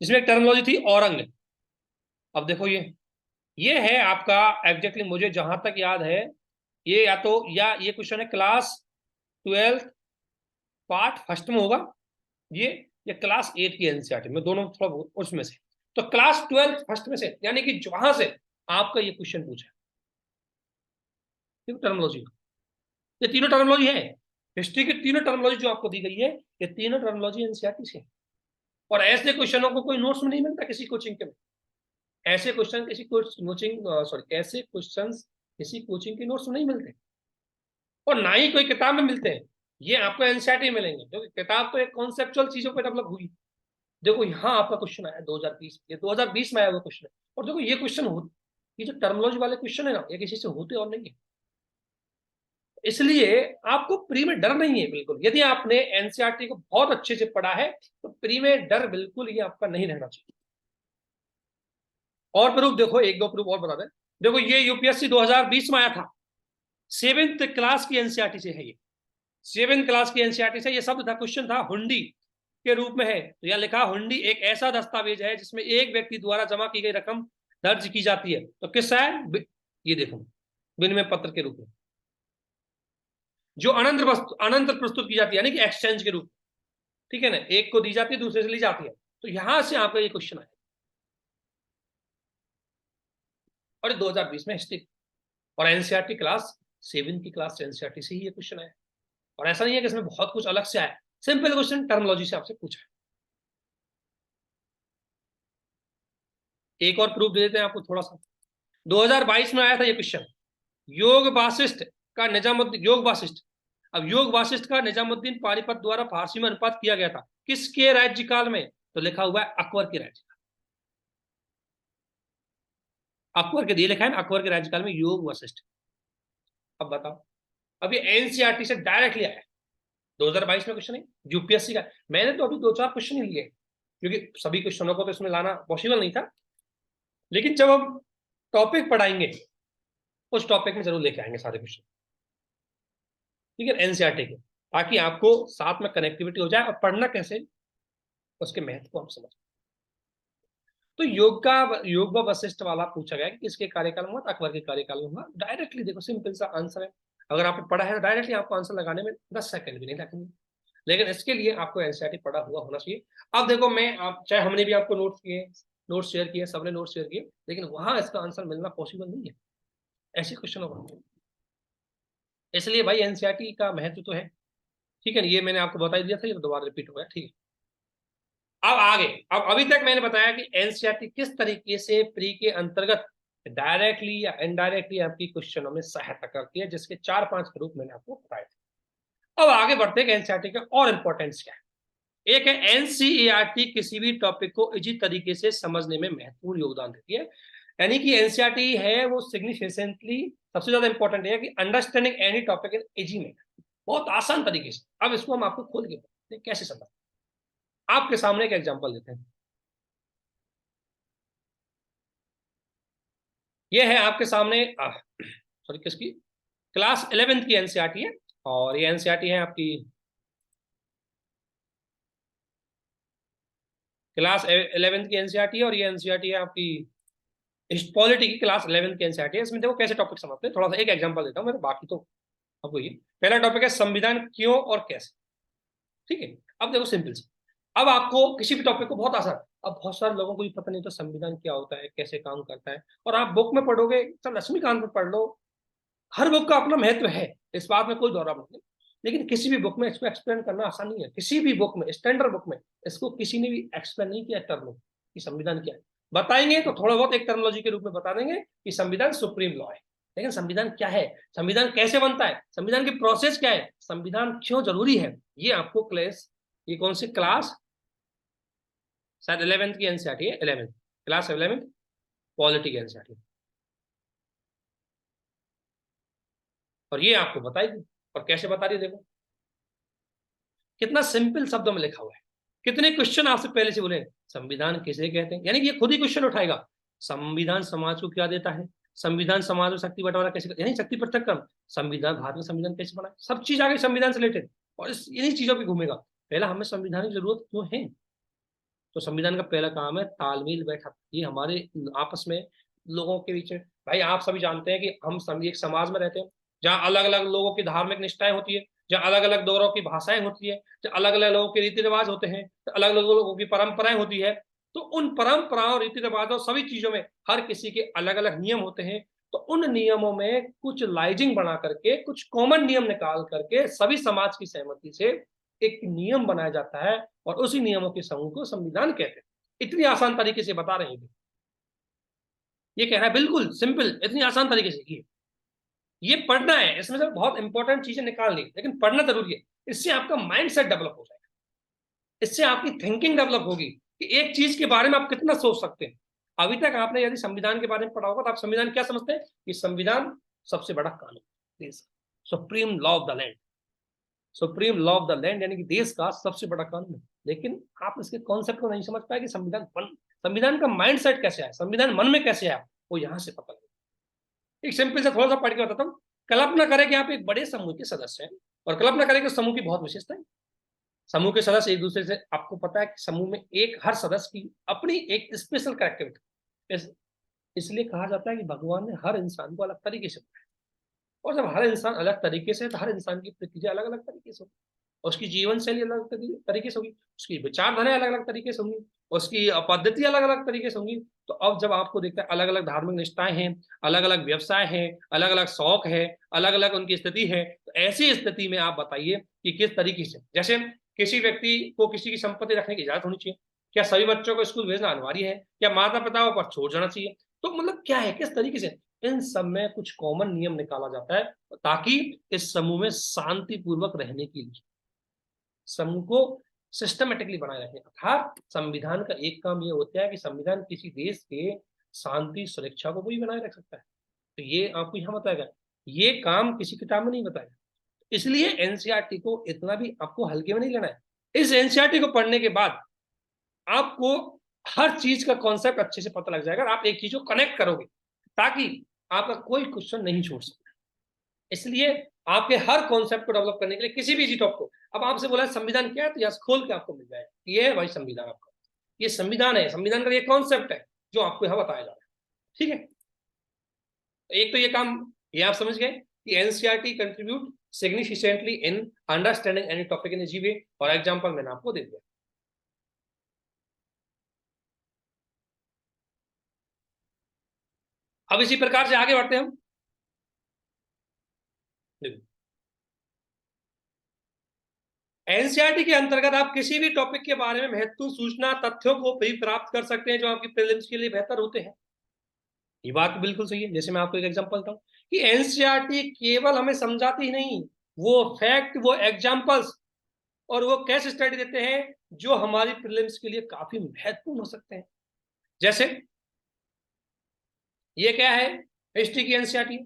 जिसमें एक टर्मिनोलॉजी थी औरंग। अब देखो ये है आपका एग्जैक्टली, मुझे जहां तक याद है ये या तो, या ये क्वेश्चन है क्लास 12 पार्ट फर्स्ट में होगा ये क्लास 8 की एनसीईआरटी में, दोनों थोड़ा उसमें से। तो क्लास 12 फर्स्ट में से, यानी कि वहां से आपका ये क्वेश्चन पूछा है टर्मिनोलॉजी का। ये तीनों टर्मिनोलॉजी है, हिस्ट्री की तीनों टर्मिनोलॉजी जो आपको दी गई है, ये तीनों टर्मिनोलॉजी एनसीईआरटी से। और ऐसे क्वेश्चनों को कोई नोट्स में नहीं मिलता किसी कोचिंग के में। ऐसे क्वेश्चन किसी कोचिंग सॉरी ऐसे क्वेश्चंस किसी कोचिंग के नोट्स में नहीं मिलते, और ना ही कोई किताब में मिलते हैं। ये आपको एनसीईआरटी में मिलेंगे, क्योंकि किताब तो एक कॉन्सेप्चुअल चीजों पर डेवलप हुई। देखो यहाँ आपका क्वेश्चन आया 2020, ये 2020 में आया हुआ क्वेश्चन है। और देखो ये क्वेश्चन हो, ये जो टर्मिनोलॉजी वाले क्वेश्चन है ना, ये किसी से होते और नहीं है। इसलिए आपको प्री में डर नहीं है बिल्कुल। यदि आपने एनसीईआरटी को बहुत अच्छे से पढ़ा है तो प्री में डर बिल्कुल ये आपका नहीं रहना चाहिए। और प्रूफ देखो, एक दो प्रूफ और बता दें। देखो ये यूपीएससी 2020 में आया था, 7th क्लास की एनसीईआरटी से है ये, 7th क्लास की एनसीईआरटी से। ये शब्द था, क्वेश्चन था, हुंडी के रूप में है। तो यह लिखा, हुंडी एक ऐसा दस्तावेज है जिसमें एक व्यक्ति द्वारा जमा की गई रकम दर्ज की जाती है। तो किससा है? ये देखो, विनिमय पत्र के रूप में, जो अनंतर प्रस्तुत की जाती है, यानी कि एक्सचेंज के रूप में, ठीक है ना, एक को दी जाती है, दूसरे से ली जाती है। तो यहां से आपका ये क्वेश्चन आया, और 2020 में हिस्ट्री, और एनसीईआरटी क्लास 7 की क्लास एनसीईआरटी से ही ये क्वेश्चन आया। और ऐसा नहीं है कि इसमें बहुत कुछ अलग से आया, सिंपल क्वेश्चन टर्मिनोलॉजी से आपसे पूछा है। एक और प्रूफ दे देते हैं आपको थोड़ा सा। 2022 में आया था ये क्वेश्चन, योग वासिष्ठ का निजामुद्दीन, योग वासिष्ठ, अब योग वासिष्ठ का निजामुद्दीन पानीपत द्वारा फारसी में अनुवाद किया गया था, किसके राज्यकाल में? तो लिखा हुआ है अकबर के राज्यकाल, अकबर के दिए लिखा है ना, अकबर के राज्यकाल में योग वशिष्ठ। अब बताओ, अभी एनसीईआरटी से डायरेक्ट लिया है, 2022 में क्वेश्चन है, यूपीएससी का। मैंने तो अभी 2-4 क्वेश्चन ही लिए, क्योंकि सभी क्वेश्चनों को तो इसमें लाना पॉसिबल नहीं था, लेकिन जब हम टॉपिक पढ़ाएंगे उस टॉपिक में जरूर लेके आएंगे सारे क्वेश्चन, ठीक है, एनसीईआरटी के, ताकि आपको साथ में कनेक्टिविटी हो जाए और पढ़ना कैसे उसके महत्व को हम समझ। तो योग व वशिष्ठ वाला पूछा गया कि किसके कार्यकाल में हुआ? अकबर के कार्यकाल में हुआ। डायरेक्टली देखो, सिंपल सा आंसर है। अगर आपने पढ़ा है तो डायरेक्टली आपको आंसर लगाने में 10 सेकंड भी नहीं लगेंगे, लेकिन इसके लिए आपको एनसीईआरटी पढ़ा हुआ होना चाहिए। अब देखो, मैं आप चाहे हमने भी आपको नोट्स शेयर किए, सबने नोट्स शेयर किए, लेकिन वहां इसका आंसर मिलना पॉसिबल नहीं है ऐसे क्वेश्चनों का। इसलिए भाई एनसीईआरटी का महत्व तो है, ठीक है ना, ये मैंने आपको बता ही दिया था, ये तो दोबारा रिपीट हो गया, ठीक है। अब आगे, अब अभी तक मैंने बताया कि एनसीईआरटी किस तरीके से प्री के अंतर्गत डायरेक्टली या इनडायरेक्टली आपकी क्वेश्चनों में सहायता करती है, जिसके 4-5 रूप मैंने आपको बताए थे। अब आगे बढ़ते हैं एनसीईआरटी के और इंपॉर्टेंस क्या है। एक है, एनसीईआरटी किसी भी टॉपिक को इजी तरीके से समझने में महत्वपूर्ण योगदान देती है। यानी कि एनसीईआरटी है वो सिग्निफिकेंटली सबसे ज्यादा इंपॉर्टेंट है कि understanding any topic in easy में, बहुत आसान तरीके से। अब इसको हम आपको खोल के कैसे समझ, आपके सामने एक एग्जांपल देते हैं। ये है आपके सामने, सॉरी किसकी, क्लास 11th की एनसीईआरटी है, और ये एनसीईआरटी है आपकी क्लास 11th की एनसीईआरटी है, और ये एनसीईआरटी है आपकी पॉलिटी की क्लास 11th की एनसीईआरटी है। इसमें देखो कैसे टॉपिक समझते हैं, थोड़ा सा एक एग्जांपल देता हूँ मैं, बाकी तो आपको ये पहला टॉपिक है, संविधान क्यों और कैसे, ठीक है। अब देखो सिंपल से, अब आपको किसी भी टॉपिक को बहुत आसान, अब बहुत सारे लोगों को भी पता नहीं तो संविधान क्या होता है, कैसे काम करता है, और आप बुक में पढ़ोगे, चल लक्ष्मीकांत में पढ़ लो, हर बुक का अपना महत्व है, इस बात में कोई दौरा नहीं, लेकिन किसी भी बुक में इसको एक्सप्लेन करना आसान नहीं है। किसी भी बुक में, स्टैंडर्ड बुक में, इसको किसी ने भी एक्सप्लेन नहीं किया टर्म कि संविधान क्या है। बताएंगे तो थोड़ा बहुत एक टर्मिनोलॉजी के रूप में बता देंगे कि संविधान सुप्रीम लॉ है, लेकिन संविधान क्या है, संविधान कैसे बनता है, संविधान की प्रोसेस क्या है, संविधान क्यों जरूरी है, ये आपको क्लास, ये कौन सी क्लास, शायद 11th की एनसीईआरटी है, 11th क्लास 11th पॉलिटी की एनसीईआरटी, और ये आपको बताएगी। और कैसे बता रही है देखो, कितना सिंपल शब्दों में लिखा हुआ है। कितने क्वेश्चन आपसे पहले से बोले, संविधान किसे कहते हैं, यानी कि ये खुद ही क्वेश्चन उठाएगा, संविधान समाज को क्या देता है, संविधान समाज में शक्ति बंटवारा कैसे, यानी शक्ति पृथक्करण, संविधान, भारत में संविधान कैसे बना, सब चीज आगे संविधान से रिलेटेड, और इन्हीं चीजों पे घूमेगा। पहला, हमें संविधान की जरूरत क्यों है, तो संविधान का पहला काम है तालमेल बैठक, ये हमारे आपस में लोगों के बीच में। भाई आप सभी जानते हैं कि हम सभी एक समाज में रहते हैं, जहाँ अलग अलग लोगों की धार्मिक निष्ठाएं होती है, जहाँ अलग अलग दौरों की भाषाएं होती है, जहाँ अलग अलग लोगों के रीति रिवाज होते हैं, तो अलग अलग लोगों की परंपराएं होती है। तो उन परंपराओं, रीति रिवाजों, सभी चीजों में हर किसी के अलग अलग नियम होते हैं, तो उन नियमों में कुछ लाइजिंग बना करके, कुछ कॉमन नियम निकाल करके सभी समाज की सहमति से एक नियम बनाया जाता है और उसी नियमों के समूह को संविधान कहते हैं। इतनी आसान तरीके से बता रहे हैं ये कह रहा है, बिल्कुल सिंपल, इतनी आसान तरीके से ये पढ़ना है, इसमें से बहुत इंपॉर्टेंट चीजें निकालनी, लेकिन पढ़ना जरूरी है। इससे आपका माइंड सेट डेवलप हो जाएगा, इससे आपकी थिंकिंग डेवलप होगी कि एक चीज के बारे में आप कितना सोच सकते हैं। अभी तक आपने यदि संविधान के बारे में पढ़ा होगा तो आप संविधान क्या समझते हैं कि संविधान सबसे बड़ा कानून, supreme law of the land, supreme law of the land यानी कि देश का सबसे बड़ा कानून है। लेकिन आप इसके कॉन्सेप्ट को नहीं समझ पाए कि संविधान का माइंड सेट कैसे आया, संविधान मन में कैसे आया, वो यहां से पता लगे। एक सिंपल से थोड़ा सा पढ़ के बताता हूँ। कल्पना करें कि आप एक बड़े समूह के सदस्य हैं और कल्पना करें कि समूह की बहुत विशेषता है। समूह के सदस्य एक दूसरे से, आपको पता है कि समूह में एक हर सदस्य की अपनी एक स्पेशल कैरेक्टरिस्टिक, इसलिए कहा जाता है कि भगवान ने हर इंसान को अलग तरीके से बनाया, और जब हर इंसान अलग तरीके से है तो हर इंसान की प्रक्रिया अलग अलग तरीके से होगी, और उसकी जीवन शैली अलग तरीके से होगी, उसकी विचारधारा अलग अलग तरीके से होंगी, उसकी पद्धति अलग अलग तरीके से होंगी। तो अब जब आपको देखता है अलग अलग धार्मिक निष्ठाएं हैं, अलग अलग व्यवसाय हैं, अलग अलग शौक है, अलग अलग उनकी स्थिति है, तो ऐसी स्थिति में आप बताइए कि किस तरीके से, जैसे किसी व्यक्ति को किसी की संपत्ति रखने की इजाजत होनी चाहिए, क्या सभी बच्चों को स्कूल भेजना अनिवार्य है, क्या माता पिता पर छोड़ जाना चाहिए, तो मतलब क्या है, किस तरीके से, इन सब में कुछ कॉमन नियम निकाला जाता है ताकि इस समूह में शांतिपूर्वक रहने के लिए, समूह को सिस्टमेटिकली बनाए रखें। अर्थात संविधान का एक काम यह होता है कि संविधान किसी देश के शांति सुरक्षा को भी बनाए रख सकता है। तो ये आपको यहां बताएगा, ये काम किसी किताब में नहीं बताएगा। इसलिए एनसीईआरटी को इतना भी आपको हल्के में नहीं लेना है। इस एनसीईआरटी को पढ़ने के बाद आपको हर चीज का कॉन्सेप्ट अच्छे से पता लग जाएगा, आप एक चीज को कनेक्ट करोगे ताकि आपका कोई क्वेश्चन नहीं छोड़ सकता। इसलिए आपके हर कॉन्सेप्ट को डेवलप करने के लिए किसी भी इजी टॉप को, अब आपसे बोला संविधान क्या है तो यहाँ खोल के आपको मिल जाएगा, ये है भाई संविधान आपका, ये संविधान है, संविधान का ये कॉन्सेप्ट है जो आपको यहाँ बताया जा रहा है। ठीक है, एक तो ये काम ये आप समझ गए कि NCERT contribute significantly in understanding any topic in easy way, और एग्जांपल मैंने आपको दे दिया। अब इसी प्रकार से आगे बढ़ते हैं हम। एनसीईआरटी के अंतर्गत आप किसी भी टॉपिक के बारे में महत्वपूर्ण सूचना तथ्यों को भी प्राप्त कर सकते हैं जो आपकी प्रीलिम्स के लिए बेहतर होते हैं। ये बात बिल्कुल सही है। जैसे मैं आपको एक एग्जांपल बताऊं कि एनसीईआरटी केवल हमें समझाती ही नहीं, वो फैक्ट, वो एग्जांपल्स और वो केस स्टडी देते हैं जो हमारी प्रीलिम्स के लिए काफी महत्वपूर्ण हो सकते हैं। जैसे ये क्या है, हिस्ट्री की एनसीईआरटी,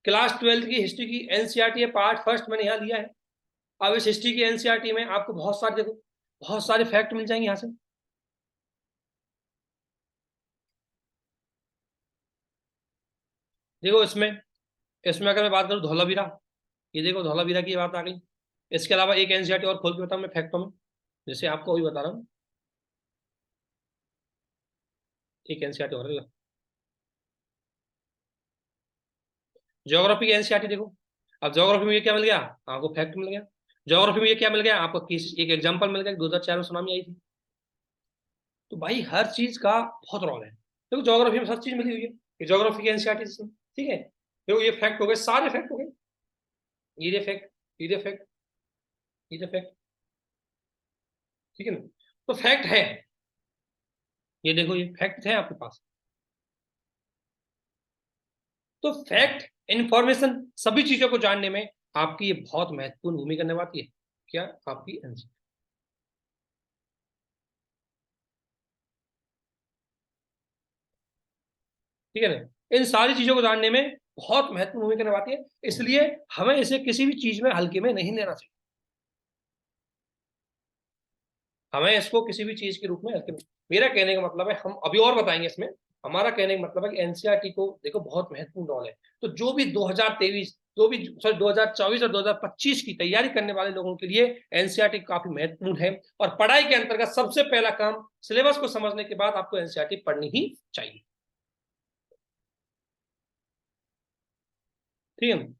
क्लास 12 की हिस्ट्री की एनसीईआरटी है, पार्ट फर्स्ट मैंने यहाँ लिया है। अब इस हिस्ट्री की एनसीईआरटी में आपको बहुत सारे, देखो बहुत सारे फैक्ट मिल जाएंगे यहाँ से। देखो इसमें इसमें अगर मैं बात करूँ धौलावीरा, ये देखो धौलावीरा की बात आ गई। इसके अलावा एक एनसीईआरटी और खोल के बताऊँ मैं फैक्टों में, जैसे आपको अभी बता रहा हूँ, एक एनसीईआरटी और है, ज्योग्राफी की एनसीईआरटी देखो। अब ज्योग्राफी में ये क्या मिल गया, आपको फैक्ट मिल गया। ज्योग्राफी में ये क्या मिल गया आपको, एक एग्जांपल मिल गया, 2004 में सुनामी आई थी। तो भाई हर चीज का बहुत रोल है। देखो ज्योग्राफी में हर चीज मिली हुई है, ये ज्योग्राफी की एनसीईआरटी से, ठीक है। देखो ये फैक्ट हो गए, सारे फैक्ट हो गए, ये फैक्ट, ये फैक्ट, ये फैक्ट, ठीक है ना। तो फैक्ट है, ये देखो ये फैक्ट है आपके पास। तो फैक्ट, इंफॉर्मेशन, सभी चीजों को जानने में आपकी ये बहुत महत्वपूर्ण भूमिका निभाती है। क्या, आपकी एनसीईआरटी, ठीक है ना। इन सारी चीजों को जानने में बहुत महत्वपूर्ण भूमिका निभाती है, इसलिए हमें इसे किसी भी चीज में हल्के में नहीं लेना चाहिए। हमें इसको किसी भी चीज के रूप में हल्के में, मेरा कहने का मतलब है, हम अभी और बताएंगे इसमें, हमारा कहने का मतलब है कि एनसीईआरटी को देखो बहुत महत्वपूर्ण रोल है। तो जो भी 2023, जो भी सॉरी 2024 और 2025 की तैयारी करने वाले लोगों के लिए एनसीईआरटी काफी महत्वपूर्ण है। और पढ़ाई के अंतर्गत सबसे पहला काम, सिलेबस को समझने के बाद आपको एनसीईआरटी पढ़नी ही चाहिए, ठीक है।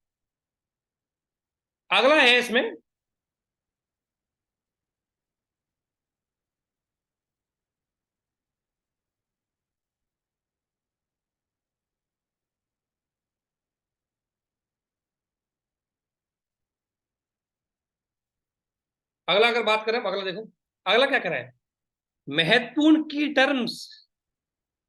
अगला है इसमें, अगला अगर बात करें, अगला देखो, अगला क्या करा है, महत्वपूर्ण की टर्म्स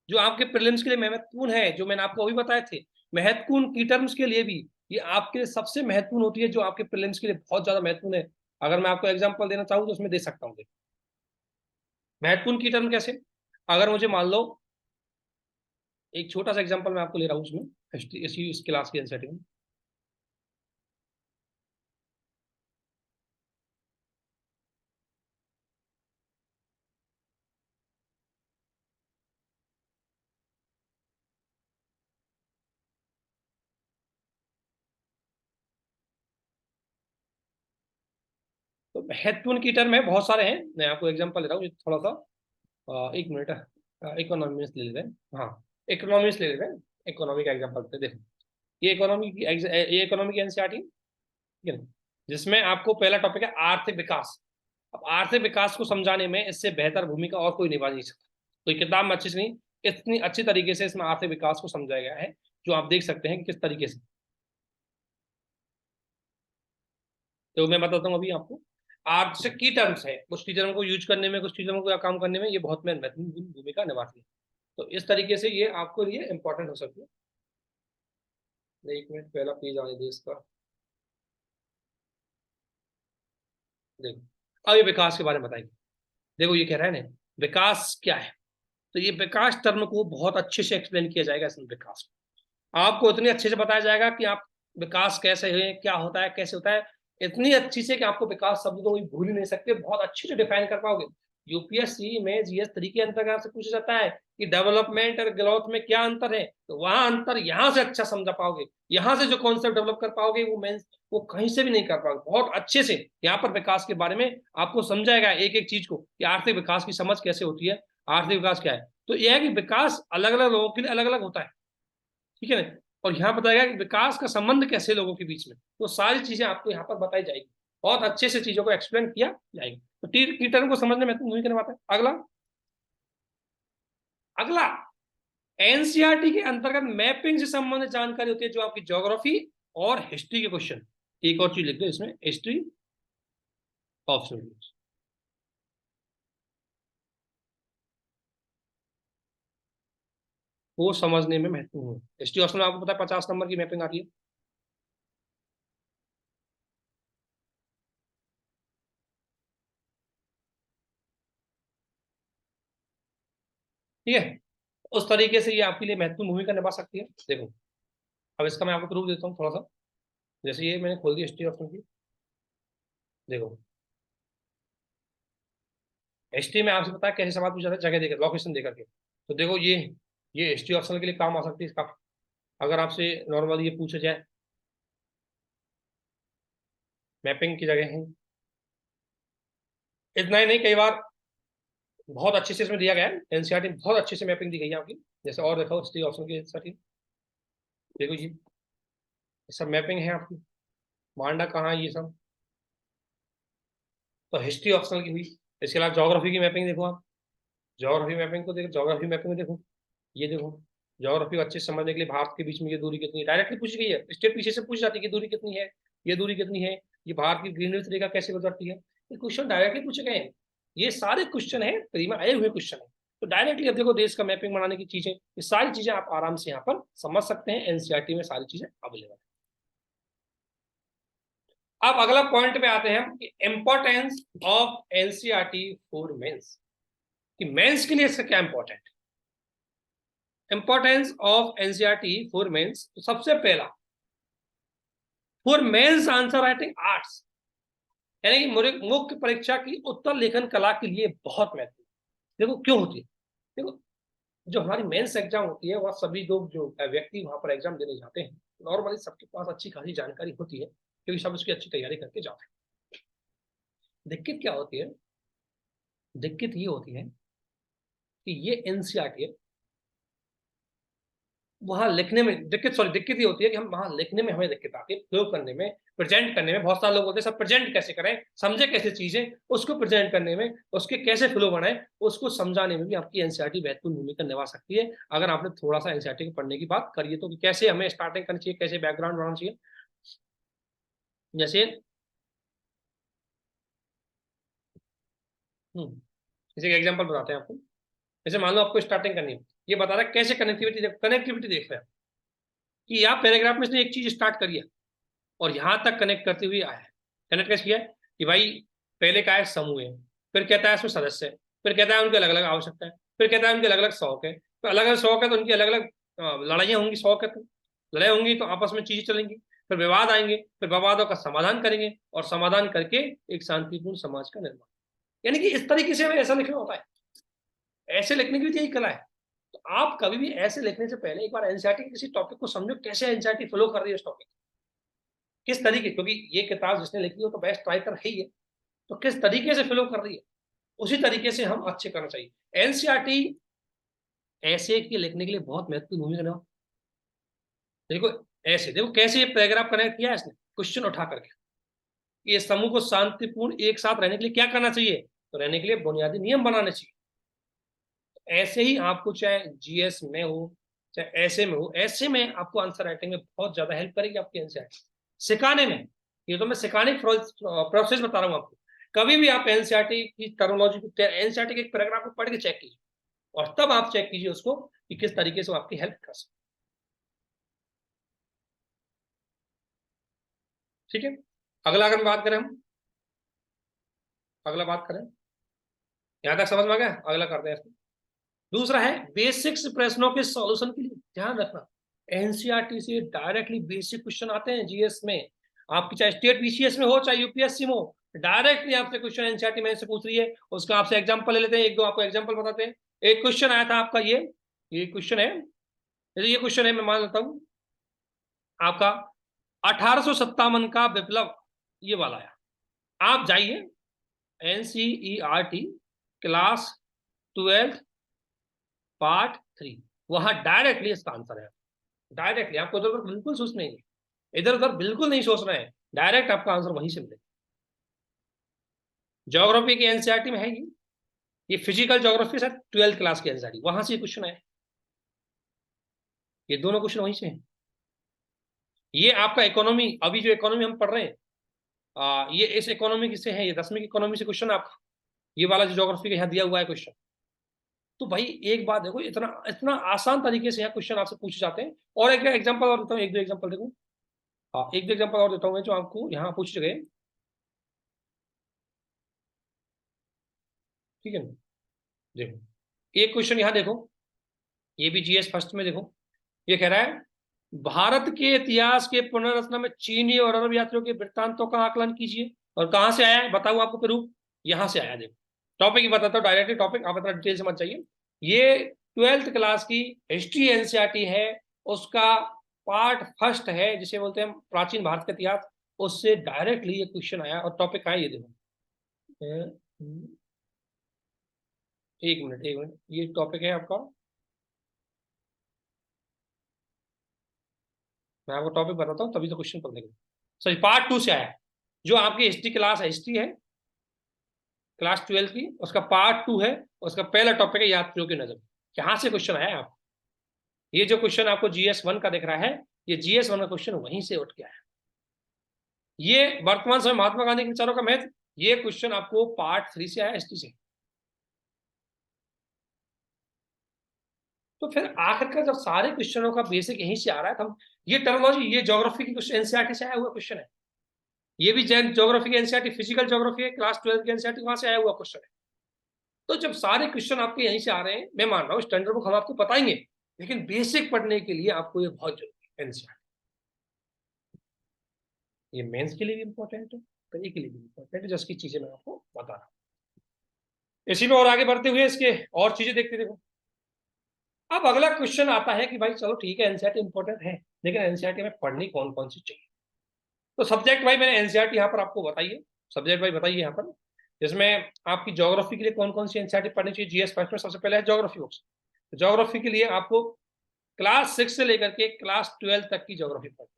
जो आपके प्रीलिम्स के लिए महत्वपूर्ण है, जो मैंने आपको अभी बताए थे, महत्वपूर्ण की टर्म्स के लिए भी ये आपके लिए सबसे महत्वपूर्ण होती है, जो आपके प्रीलिम्स के लिए बहुत ज्यादा महत्वपूर्ण है। अगर मैं आपको एग्जांपल देना चाहूँ तो उसमें दे सकता हूँ। महत्वपूर्ण की टर्म कैसे, अगर मुझे मान लो एक छोटा सा एग्जांपल मैं आपको ले रहा हूँ उसमें, इस क्लास की एनसीईआरटी में, तो महत्वपूर्ण की टर्म है, बहुत सारे हैं, मैं आपको एग्जांपल दे रहा हूँ थोड़ा सा। एक मिनट, इकोनॉमिक्स ले लेते हैं। हाँ, इकोनॉमिक्स ले लेते हैं, इकोनॉमी का एग्जांपल देते हैं। देखो, ये इकोनॉमी की एनसीईआरटी, ठीक है ना, जिसमें आपको पहला टॉपिक है आर्थिक विकास। अब आर्थिक विकास को समझाने में इससे बेहतर भूमिका और कोई निभा नहीं सकता। तो ये किताब में अच्छी से नहीं, इतनी अच्छी तरीके से इसमें आर्थिक विकास को समझाया गया है, जो आप देख सकते हैं कि किस तरीके से। तो मैं बताता हूँ अभी आपको, आर्थिक की टर्म्स है, कुछ की टर्म को यूज करने में, कुछ की टर्म को काम करने में ये बहुत महत्वपूर्ण भूमिका निभाती है। तो इस तरीके से ये आपको लिए इंपॉर्टेंट हो सकती है। एक मिनट, पहला पेज आने दे इसका। देखो, अब ये विकास के बारे में बताएंगे। देखो ये कह रहा है ना, विकास क्या है, तो ये विकास टर्म को बहुत अच्छे से एक्सप्लेन किया जाएगा इसमें। विकास आपको इतने अच्छे से बताया जाएगा कि आप विकास कैसे है, क्या होता है, कैसे होता है, इतनी अच्छी से कि आपको विकास शब्द को भी भूल ही नहीं सकते, बहुत अच्छे से डिफाइन कर पाओगे। यूपीएससी में जीएस तरीके अंतर्गत से पूछा जाता है कि डेवलपमेंट और ग्रोथ में क्या अंतर है, तो वहां अंतर यहाँ से अच्छा समझा पाओगे, यहाँ से जो कॉन्सेप्ट डेवलप कर पाओगे वो मेंस वो कहीं से भी नहीं कर पाओगे। बहुत अच्छे से यहाँ पर विकास के बारे में आपको समझाएगा एक एक चीज को, कि आर्थिक विकास की समझ कैसे होती है, आर्थिक विकास क्या है। तो यह है कि विकास अलग अलग लोगों के लिए अलग अलग होता है, ठीक है ना, और यहाँ बताएगा कि विकास का संबंध कैसे लोगों के बीच में, तो सारी चीजें आपको यहाँ पर बताई जाएगी, बहुत अच्छे से चीजों को एक्सप्लेन किया जाएगा। तो टी टर्म को समझने में तो नहीं करना पाता है। अगला, अगला एनसीईआरटी के अंतर्गत मैपिंग से संबंधित जानकारी होती है, जो आपकी ज्योग्राफी और हिस्ट्री के क्वेश्चन। एक और चीज लिख दो इसमें, हिस्ट्री ऑप्शन, वो समझने में महत्वपूर्ण है। हिस्ट्री ऑप्शन में आपको पता है 50 नंबर की मैपिंग आती है, ठीक है। उस तरीके से ये आपके लिए महत्वपूर्ण भूमिका निभा सकती है। देखो, अब इसका मैं आपको प्रूफ देता हूँ थोड़ा सा। जैसे ये मैंने खोल दी हिस्ट्री ऑप्शन की, देखो हिस्ट्री में आपसे पता है कैसे सवाल पूछा था, जगह देकर, लोकेशन देकर के। तो देखो ये हिस्ट्री ऑप्शन के लिए काम आ सकती है इसका। अगर आपसे नॉर्मली ये पूछा जाए मैपिंग की जगह है, इतना ही नहीं, कई बार बहुत अच्छे से इसमें दिया गया है, एनसीईआरटी में बहुत अच्छे से मैपिंग दी गई है आपकी। जैसे और देखो हिस्ट्री ऑप्शन की हिस्ट्री, देखो जी, ये सब मैपिंग है आपकी, मांडा कहाँ है, ये सब तो हिस्ट्री ऑप्शनल की हुई। इसके अलावा ज्योग्राफी की मैपिंग देखो आप, ज्योग्राफी मैपिंग को देखो, ज्योग्राफी मैपिंग में देखो, ये देखो, ज्योग्राफी को अच्छे से समझने के लिए भारत के बीच में ये दूरी कितनी है, डायरेक्टली पूछ गई है, स्टेप पीछे से पूछ जाती है कि दूरी कितनी है, ये दूरी कितनी है, ये भारत की ग्रीनविच रेखा कैसे गुजरती है, ये क्वेश्चन डायरेक्टली पूछे गए हैं। ये सारे क्वेश्चन है, फ्री में आए हुए क्वेश्चन है। तो डायरेक्टली अब देखो देश का मैपिंग बनाने की चीजें, ये सारी चीजें आप आराम से यहाँ पर समझ सकते हैं, एनसीईआरटी में सारी चीजें अवेलेबल है। अब अगला पॉइंट पे आते हैं कि importance of NCERT for mains, कि मेंस के लिए इसका क्या important, importance of NCERT for mains. तो सबसे पहला, for mains answer writing arts, यानी कि मुख्य परीक्षा की उत्तर लेखन कला के लिए बहुत महत्वपूर्ण। देखो क्यों होती है, देखो जो हमारी मेंस एग्जाम होती है वह सभी लोग जो व्यक्ति वहां पर एग्जाम देने जाते हैं, नॉर्मली सबके पास अच्छी खासी जानकारी होती है, क्योंकि सब उसकी अच्छी तैयारी करके जाते हैं। दिक्कत क्या होती है, दिक्कत ये होती है कि ये एनसीईआरटी है, वहां लिखने में दिक्कत, सॉरी दिक्कत ये होती है कि हम वहां लिखने में हमें दिक्कत आती है, फ्लो करने में, प्रेजेंट करने में। बहुत सारे लोग होते हैं सब प्रेजेंट कैसे करें, समझे कैसे चीजें, उसको प्रेजेंट करने में, उसके कैसे फ्लो बनाए, उसको समझाने में भी आपकी एनसीईआरटी महत्वपूर्ण भूमिका निभा सकती है। अगर आपने थोड़ा सा एनसीईआरटी को पढ़ने की बात करिए तो, कि कैसे हमें स्टार्टिंग करनी चाहिए, कैसे बैकग्राउंड बनाना चाहिए। जैसे जैसे एक एग्जांपल बताते हैं आपको। जैसे मान लो आपको स्टार्टिंग करनी है, ये बता रहा है कैसे कनेक्टिविटी, कनेक्टिविटी देख रहे हैं कि यहाँ पैराग्राफ में इसने एक चीज स्टार्ट करी है और यहाँ तक कनेक्ट करते हुए आया है। कनेक्ट कैसे किया है कि भाई पहले का है समूह है, फिर कहता है इसमें सदस्य है, फिर कहता है उनकी अलग अलग आवश्यकता है, फिर कहता है उनके अलग अलग शौक है, तो अलग अलग शौक है तो उनकी अलग अलग लड़ाइयाँ होंगी, शौक है तो लड़ाई होंगी तो आपस में चीजें चलेंगी, फिर विवाद आएंगे, फिर विवादों का समाधान करेंगे और समाधान करके एक शांतिपूर्ण समाज का निर्माण। यानी कि इस तरीके से हमें ऐसा लिखना होता है, ऐसे लिखने की भी यही कला है। तो आप कभी भी ऐसे लिखने से पहले एक बार एनसीईआरटी के किसी टॉपिक को समझो, कैसे एनसीईआरटी फ्लो कर रही है उस टॉपिक, किस तरीके, क्योंकि ये किताब जिसने लिखी हो तो बेस्ट राइटर है ही है, तो किस तरीके से फ्लो कर रही है उसी तरीके से हम अच्छे करना चाहिए। एनसीईआरटी ऐसे की लिखने के लिए बहुत महत्वपूर्ण भूमिका निभा। देखो ऐसे, देखो कैसे ये पैराग्राफ कनेक्ट किया है इसने क्वेश्चन उठा करके। ये समूह को शांतिपूर्ण एक साथ रहने के लिए क्या करना चाहिए, तो रहने के लिए बुनियादी नियम बनाने चाहिए। ऐसे ही आपको चाहे जीएस में हो चाहे ऐसे में हो, ऐसे में आपको आंसर राइटिंग में बहुत ज्यादा हेल्प करेगी आपकी एनसीईआरटी सिखाने में। ये तो मैं सिखाने प्रोसेस बता रहा हूँ आपको। कभी भी आप एनसीईआरटी की टर्मिनोलॉजी, एनसीईआरटी के एक पैराग्राफ को पढ़ के चेक कीजिए और तब आप चेक कीजिए उसको कि किस तरीके से वो आपकी हेल्प कर सकते। ठीक है, अगला अगर बात करें हम, अगला बात करें, यहां तक समझ में आ गया, अगला करते हैं इसको। दूसरा है बेसिक्स प्रश्नों के सॉल्यूशन के लिए ध्यान रखना। एनसीईआरटी से डायरेक्टली बेसिक क्वेश्चन आते हैं जीएस में, आपकी चाहे स्टेट बीसीएस में हो चाहे यूपीएससी में हो, डायरेक्टली आपसे क्वेश्चन एनसीईआरटी में से पूछ रही है। उसका आपसे एग्जांपल ले लेते हैं, एक दो आपको एग्जांपल बताते हैं। एक क्वेश्चन आया था आपका, ये क्वेश्चन है, जैसे ये क्वेश्चन है, मैं मान लेता हूं आपका 1857 का विप्लव, ये वाला है। आप जाइए एनसीईआरटी क्लास 12 पार्ट 3, वहां डायरेक्टली इसका आंसर है। डायरेक्टली आपको इधर उधर बिल्कुल सोचना नहीं है, इधर उधर बिल्कुल नहीं सोचना है, डायरेक्ट आपका आंसर वहीं से मिलेगा। ज्योग्राफी की एनसीईआरटी में है ये physical geography sir 12th class की एनसीईआरटी, वहां से क्वेश्चन है, ये दोनों क्वेश्चन वहीं से हैं। ये आपका इकोनॉमी, अभी जो इकोनॉमी हम पढ़ रहे हैं, ये इस इकोनॉमी से है, ये 10वीं की इकोनॉमी से क्वेश्चन आपका, ये वाला जो ज्योग्राफी का यहाँ दिया हुआ है क्वेश्चन। तो भाई एक बात देखो, इतना इतना आसान तरीके से यहाँ क्वेश्चन आपसे पूछे जाते हैं। और एक एग्जांपल और देता हूँ, एक दो एग्जांपल देखो, हाँ एक दो एग्जांपल और देता हूँ मैं जो आपको यहाँ पूछ गए। ठीक है ना, देखो एक क्वेश्चन यहाँ देखो, ये भी जीएस फर्स्ट में देखो। ये कह रहा है भारत के इतिहास के पुनर्रचना में चीनी और अरब यात्रियों के वृत्तांतों का आकलन कीजिए। और कहाँ से आया है बताऊँ आपको, प्रूफ यहाँ से आया। देखो टॉपिक ही बताता हूँ डायरेक्टली, टॉपिक आप इतना डिटेल से मत चाहिए। ये 12th क्लास की हिस्ट्री एनसीईआरटी है, उसका पार्ट फर्स्ट है जिसे बोलते हैं प्राचीन भारत का इतिहास, उससे डायरेक्टली ये क्वेश्चन आया और टॉपिक आया, ये देखो एक मिनट, ये टॉपिक है आपका, मैं आपको टॉपिक बताता हूँ तभी तो क्वेश्चन पढ़ लेंगे। सॉरी पार्ट 2 से आया है, जो आपकी हिस्ट्री क्लास है, हिस्ट्री है क्लास 12 की, उसका पार्ट 2 है, उसका पहला टॉपिक है यात्रियों की नजर। यहाँ से क्वेश्चन आया है आप, ये जो क्वेश्चन आपको जीएस 1 का दिख रहा है, ये जीएस 1 का क्वेश्चन वहीं से उठ के आया। ये वर्तमान समय महात्मा गांधी के विचारों का महत्व, ये क्वेश्चन आपको पार्ट 3 से आया हिस्ट्री से। तो फिर आखिरकार जब सारे क्वेश्चनों का बेसिक यहीं से आ रहा है, तो ये टर्मोलॉजी, ये ज्योग्राफी की एनसीईआरटी से आया हुआ क्वेश्चन है, ये भी ज्योग्राफी की एनसीईआरटी, फिजिकल ज्योग्राफी है क्लास 12 की एनसीईआरटी, वहां से आया हुआ क्वेश्चन है। तो जब सारे क्वेश्चन आपके यहीं से आ रहे हैं, मैं मान रहा हूँ स्टैंडर्ड बुक हम आपको बताएंगे, लेकिन बेसिक पढ़ने के लिए आपको ये बहुत जरूरी है एनसीईआरटी। ये मेंस के लिए भी इंपॉर्टेंट है, कई के लिए भी इंपॉर्टेंट है, जिसकी चीजें मैं आपको बता रहा हूँ। इसी में और आगे बढ़ते हुए इसके और चीजें देखते देखो। अब अगला क्वेश्चन आता है कि भाई चलो ठीक है एनसीईआरटी इंपॉर्टेंट है, लेकिन एनसीईआरटी में पढ़नी कौन कौन सी चाहिए। तो सब्जेक्ट भाई मैंने एनसीईआरटी यहाँ पर आपको बताइए, सब्जेक्ट भाई बताइए यहाँ पर, जिसमें आपकी ज्योग्राफी के लिए कौन कौन सी एनसीईआरटी पढ़नी चाहिए। जीएस फर्स्ट में सबसे पहले है ज्योग्राफी बुक्स। ज्योग्राफी के लिए आपको क्लास 6 से लेकर के क्लास 12 तक की ज्योग्राफी पढ़नी,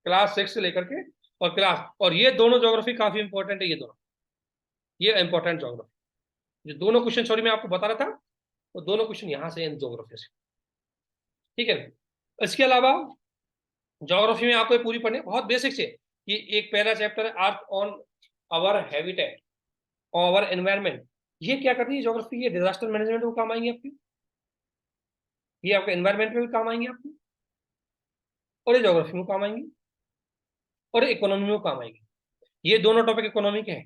क्लास 6 से लेकर के और क्लास, और ये दोनों ज्योग्राफी काफी इंपॉर्टेंट है, ये दोनों, ये इंपॉर्टेंट ज्योग्राफी, जो दोनों क्वेश्चन सॉरी मैं आपको बता रहा था, वो दोनों क्वेश्चन यहाँ से ज्योग्राफी से। ठीक है, इसके अलावा ज्योग्राफी में आपको पूरी पढ़नी बहुत बेसिक से, कि एक पहला चैप्टर है Earth on our habitat, our environment, ये क्या करती है ज्योग्राफी? ये डिजास्टर मैनेजमेंट में काम आएंगे आपके, ये आपके एनवायरमेंट में भी काम आएंगे आपके, और ये ज्योग्राफी में काम आएंगे, और इकोनॉमी में काम आएंगे। ये दोनों टॉपिक इकोनॉमी के हैं,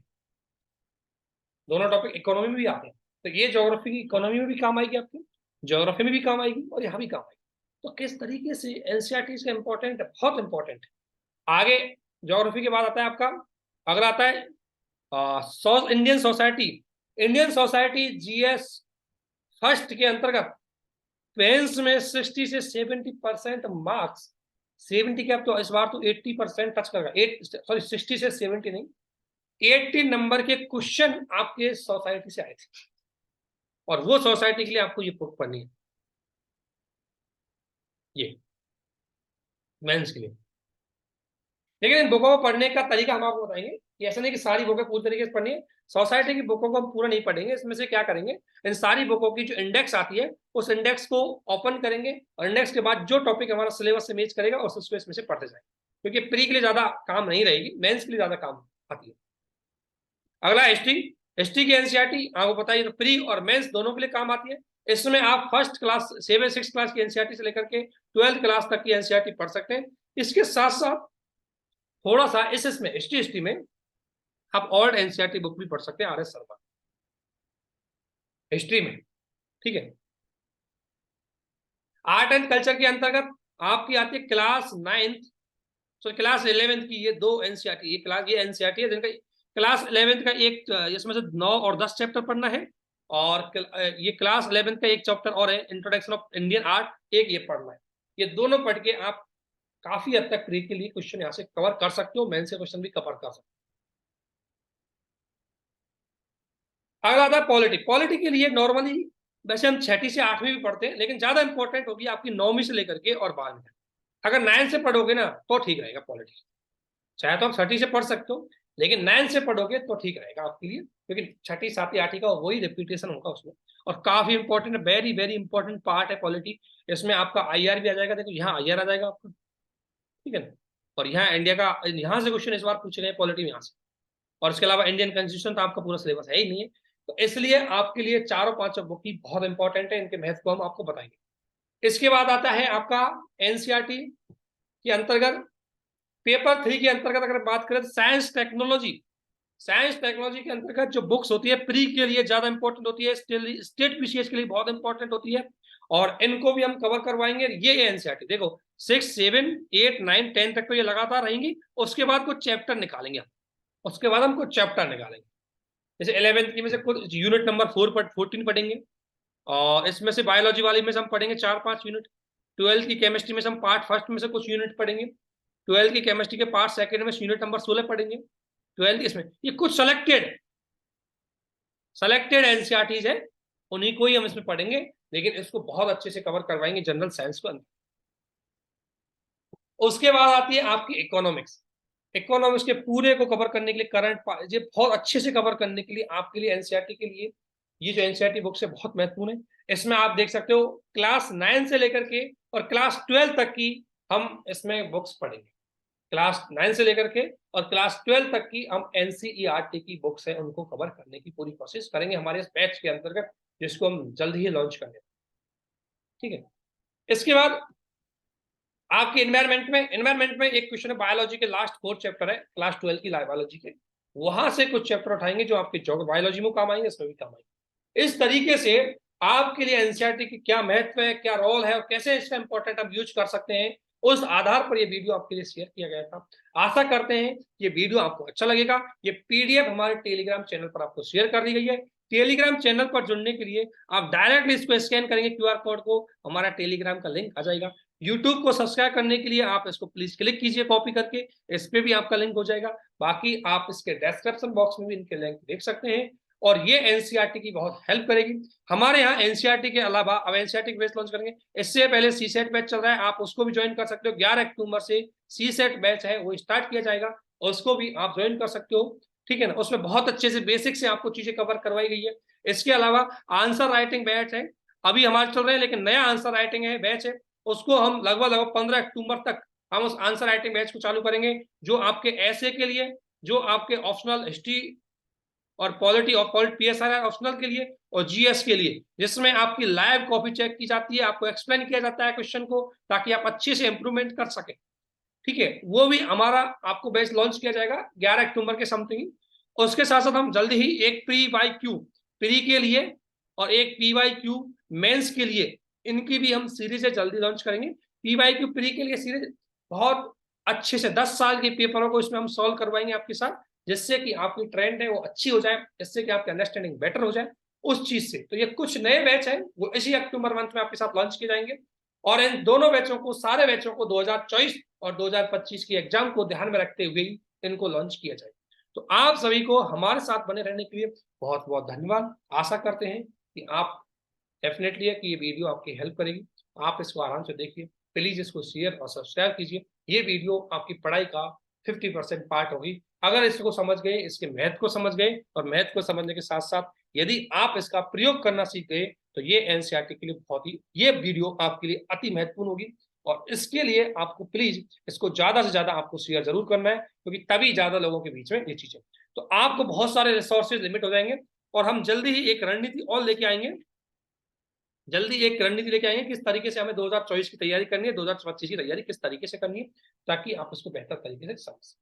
दोनों टॉपिक इकोनॉमी में भी आते हैं। तो ये ज्योग्राफी की इकोनॉमी में भी काम आएगी आपके, ज्योग्राफी में भी काम आएगी, और यहाँ भी काम आएगी। तो किस तरीके से एनसीईआरटी का इंपॉर्टेंट है, बहुत इंपॉर्टेंट है। आगे ज्योग्राफी के बाद आता है आपका, अगला आता है Indian society. Indian society GS first के अंतर्गत पेंस में 60 से 70% मार्क्स, 70 के, अब तो इस बार तो 80% टच करेगा, 60 से 70 नहीं, 80 नंबर के क्वेश्चन आपके सोसाइटी से आए थे, और वो सोसाइटी के लिए आपको ये बुक पढ़नी है, ये मेंस के लिए। लेकिन इन बुकों को पढ़ने का तरीका हम आपको बताएंगे कि ऐसा नहीं कि सारी बुकें पूरी तरीके से पढ़नी है। सोसाइटी की बुकों को हम पूरा नहीं पढ़ेंगे, इसमें से क्या करेंगे, इन सारी बुकों की जो इंडेक्स आती है उस इंडेक्स को ओपन करेंगे, और इंडेक्स के बाद जो टॉपिक हमारा सिलेबस से मैच करेगा उसको इसमें से पढ़ते जाएंगे, क्योंकि प्री के लिए ज्यादा काम नहीं रहेगी, मेंस के लिए ज्यादा काम आती है। अगला हिस्ट्री। हिस्ट्री की एनसीईआरटी आपको पता है, तो प्री और मेंस दोनों के लिए काम आती है। इसमें आप फर्स्ट क्लास 6 क्लास की एनसीईआरटी से लेकर के 12th क्लास तक की एनसीईआरटी पढ़ सकते हैं। इसके साथ साथ थोड़ा सा इसमें हिस्ट्री में आप ओल्ड एनसीईआरटी बुक भी पढ़ सकते हैं आर एस शर्मा हिस्ट्री में, ठीक है। आर्ट एंड कल्चर के अंतर्गत आपकी आती है class 9th, so class 11th की ये दो एनसीईआरटी, ये एनसीईआरटी है जिनका क्लास 11th का एक, इसमें से 9 और 10 चैप्टर पढ़ना है, और ये क्लास 11th का एक चैप्टर और है इंट्रोडक्शन ऑफ इंडियन आर्ट, एक ये पढ़ना है। ये दोनों पढ़ के आप काफी हद तक प्री के लिए क्वेश्चन यहाँ से कवर कर सकते हो, मेन से क्वेश्चन भी कवर कर सकते हो। अगला आता है पॉलिटी। पॉलिटी के लिए नॉर्मली वैसे हम 6ठी से 8वीं भी पढ़ते हैं, लेकिन ज्यादा इंपॉर्टेंट होगी आपकी 9वीं से लेकर के और 12वीं तक। अगर 9 से पढ़ोगे ना तो ठीक रहेगा पॉलिटी, चाहे तो आप 6ठी से पढ़ सकते हो, लेकिन 9 से पढ़ोगे तो ठीक रहेगा आपके लिए, क्योंकि 6ठी 7वीं 8वीं का वही रिपीटेशन होगा उसमें, और काफी important, very very important part है पॉलिटी। इसमें आपका आईआर भी आ जाएगा, देखो यहाँ आईआर आ जाएगा आपका, ठीक है ना, और यहाँ इंडिया का, यहाँ से क्वेश्चन इस बार पूछ रहे हैं पॉलिटी में यहाँ से, और इसके अलावा इंडियन कॉन्स्टिट्यूशन तो आपका पूरा सिलेबस है ही नहीं है। तो इसलिए आपके लिए चारों पांचों बुक ही बहुत इंपॉर्टेंट है, इनके महत्व को हम आपको बताएंगे। इसके बाद आता है आपका एनसीईआरटी के अंतर्गत पेपर 3 के अंतर्गत अगर बात करें तो साइंस टेक्नोलॉजी। साइंस टेक्नोलॉजी के अंतर्गत जो बुक्स होती है प्री के लिए ज्यादा इंपॉर्टेंट होती है, स्टेट पीसीएस के लिए बहुत इंपॉर्टेंट होती है, और इनको भी हम कवर करवाएंगे। ये एनसीईआरटी देखो 6, 7, 8, 9, 10 तक तो ये लगातार रहेंगी, उसके बाद कुछ चैप्टर निकालेंगे हम, उसके बाद हम कुछ चैप्टर निकालेंगे। जैसे 11th की में से कुछ यूनिट नंबर 14 पढ़ेंगे, और इसमें से बायोलॉजी वाली में से हम पढ़ेंगे 4-5 यूनिट। 12th की केमिस्ट्री में से हम पार्ट फर्स्ट में से कुछ यूनिट पढ़ेंगे। 12th की केमिस्ट्री के पार्ट सेकंड में यूनिट नंबर 16 पढ़ेंगे। 12th इसमें ये कुछ सेलेक्टेड एनसीईआरटीज है, उन्हीं को ही हम इसमें पढ़ेंगे, लेकिन इसको बहुत अच्छे से कवर करवाएंगे जनरल साइंस को अंदर। उसके बाद आती है आपकी इकोनॉमिक्स। इकोनॉमिक्स के पूरे को कवर करने के लिए, करंट ये बहुत अच्छे से कवर करने के लिए आपके लिए एनसीईआरटी के लिए ये जो एनसीईआरटी बुक्स है बहुत महत्वपूर्ण है। इसमें आप देख सकते हो क्लास 9 से लेकर के और क्लास 12 तक की हम इसमें बुक्स पढ़ेंगे। क्लास 9 से लेकर के और क्लास 12 तक की हम एनसीईआरटी की बुक्स है उनको कवर करने की पूरी कोशिश करेंगे हमारे इस बैच के अंतर्गत, जिसको हम जल्द ही लॉन्च करेंगे, ठीक है। इसके बाद आपके एनवायरमेंट में एक क्वेश्चन है, बायोलॉजी के लास्ट 4 चैप्टर है क्लास 12 की बायोलॉजी के, वहां से कुछ चैप्टर उठाएंगे जो आपके बायोलॉजी में काम आएंगे, इसमें भी काम आएंगे। इस तरीके से आपके लिए एनसीईआरटी की क्या महत्व है, क्या रोल है, और कैसे इसका इंपॉर्टेंट आप यूज कर सकते हैं, उस आधार पर ये वीडियो आपके लिए शेयर किया गया था। आशा करते हैं ये वीडियो आपको अच्छा लगेगा। ये पीडीएफ हमारे टेलीग्राम चैनल पर आपको शेयर कर दी गई है। टेलीग्राम चैनल पर जुड़ने के लिए आप डायरेक्टली इसको स्कैन करेंगे क्यूआर कोड को, हमारा टेलीग्राम का लिंक आ जाएगा। यूट्यूब को सब्सक्राइब करने के लिए आप इसको प्लीज क्लिक कीजिए कॉपी करके, इस पे भी आपका लिंक हो जाएगा। बाकी आप इसके डिस्क्रिप्शन बॉक्स में भी इनके लिंक देख सकते हैं, और ये एनसीईआरटी की बहुत हेल्प करेगी। हमारे यहाँ एनसीईआरटी के अलावा अब एनसीईआरटी बैच लॉन्च करेंगे, इससे पहले सीसेट बैच चल रहा है, आप उसको भी ज्वाइन कर सकते हो। 11 अक्टूबर से सीसेट बैच है वो स्टार्ट किया जाएगा, उसको भी आप ज्वाइन कर सकते हो, ठीक है ना। उसमें बहुत अच्छे से बेसिक से आपको चीजें कवर करवाई गई है। इसके अलावा आंसर राइटिंग बैच है, अभी हमारे चल रहे हैं, लेकिन नया आंसर राइटिंग है बैच है, उसको हम लगभग 15 अक्टूबर तक हम उस आंसर राइटिंग बैच को चालू करेंगे, जो आपके ऐसे के लिए, जो आपके ऑप्शनल हिस्ट्री और पॉलिटी और PSR ऑप्शनल के लिए, और GS के लिए, जिसमें आपकी लाइव कॉपी चेक की जाती है, आपको एक्सप्लेन किया जाता है क्वेश्चन को, ताकि आप अच्छे से इंप्रूवमेंट कर सके। ठीक है, वो भी हमारा आपको बैच लॉन्च किया जाएगा 11 अक्टूबर के समथिंग। उसके साथ साथ हम जल्दी ही एक PYQ प्री के लिए और एक PYQ मेंस के लिए, इनकी भी हम सीरीज जल्दी लॉन्च करेंगे। PYQ प्री के लिए सीरीज बहुत अच्छे से 10 साल के पेपरों को इसमें हम सॉल्व करवाएंगे आपके साथ, जिससे कि आपकी ट्रेंड है वो अच्छी हो जाए, जिससे कि आपकी अंडरस्टैंडिंग बेटर हो जाए उस चीज से। तो ये कुछ नए बैच है वो इसी अक्टूबर मंथ में आपके साथ लॉन्च किए जाएंगे, और इन दोनों बैचों को, सारे बैचों को 2024 और 2025 की एग्जाम को ध्यान में रखते हुए इनको लॉन्च किया जाए। तो आप सभी को हमारे साथ बने रहने के लिए बहुत बहुत धन्यवाद। आशा करते हैं कि आप डेफिनेटली है कि ये वीडियो आपकी हेल्प करेगी। आप इसको आराम से देखिए, प्लीज इसको शेयर और सब्सक्राइब कीजिए। ये वीडियो आपकी पढ़ाई का 50% पार्ट होगी। अगर इसको समझ गए, इसके महत्व को समझ गए, और महत्व को समझने के साथ साथ यदि आप इसका प्रयोग करना सीख गए, तो ये NCERT के लिए बहुत ही, ये वीडियो आपके लिए अति महत्वपूर्ण होगी। और इसके लिए आपको प्लीज इसको ज्यादा से ज्यादा आपको शेयर जरूर करना है, क्योंकि तभी ज्यादा लोगों के बीच में ये चीजें, तो आपको बहुत सारे रिसोर्सेज लिमिट हो जाएंगे। और हम जल्दी ही एक रणनीति और लेके आएंगे, जल्दी एक रणनीति लेके आएंगे, किस तरीके से हमें 2024 की तैयारी करनी है, 2025 की तैयारी किस तरीके से करनी है, ताकि आप उसको बेहतर तरीके से समझ सकें।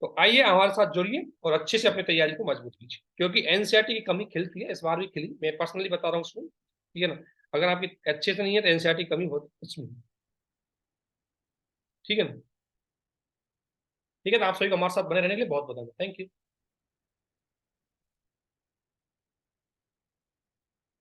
तो आइए हमारे साथ जुड़िए और अच्छे से अपनी तैयारी को मजबूत कीजिए, क्योंकि NCERT की कमी खिलती है, इस बार भी खिली, मैं पर्सनली बता रहा हूँ उसको, ठीक है ना। अगर आपकी अच्छे से नहीं है तो NCERT की कमी होती उसमें, ठीक है ना। ठीक है, तो आप सभी को हमारे साथ बने रहने के लिए बहुत बहुत धन्यवाद। Thank you.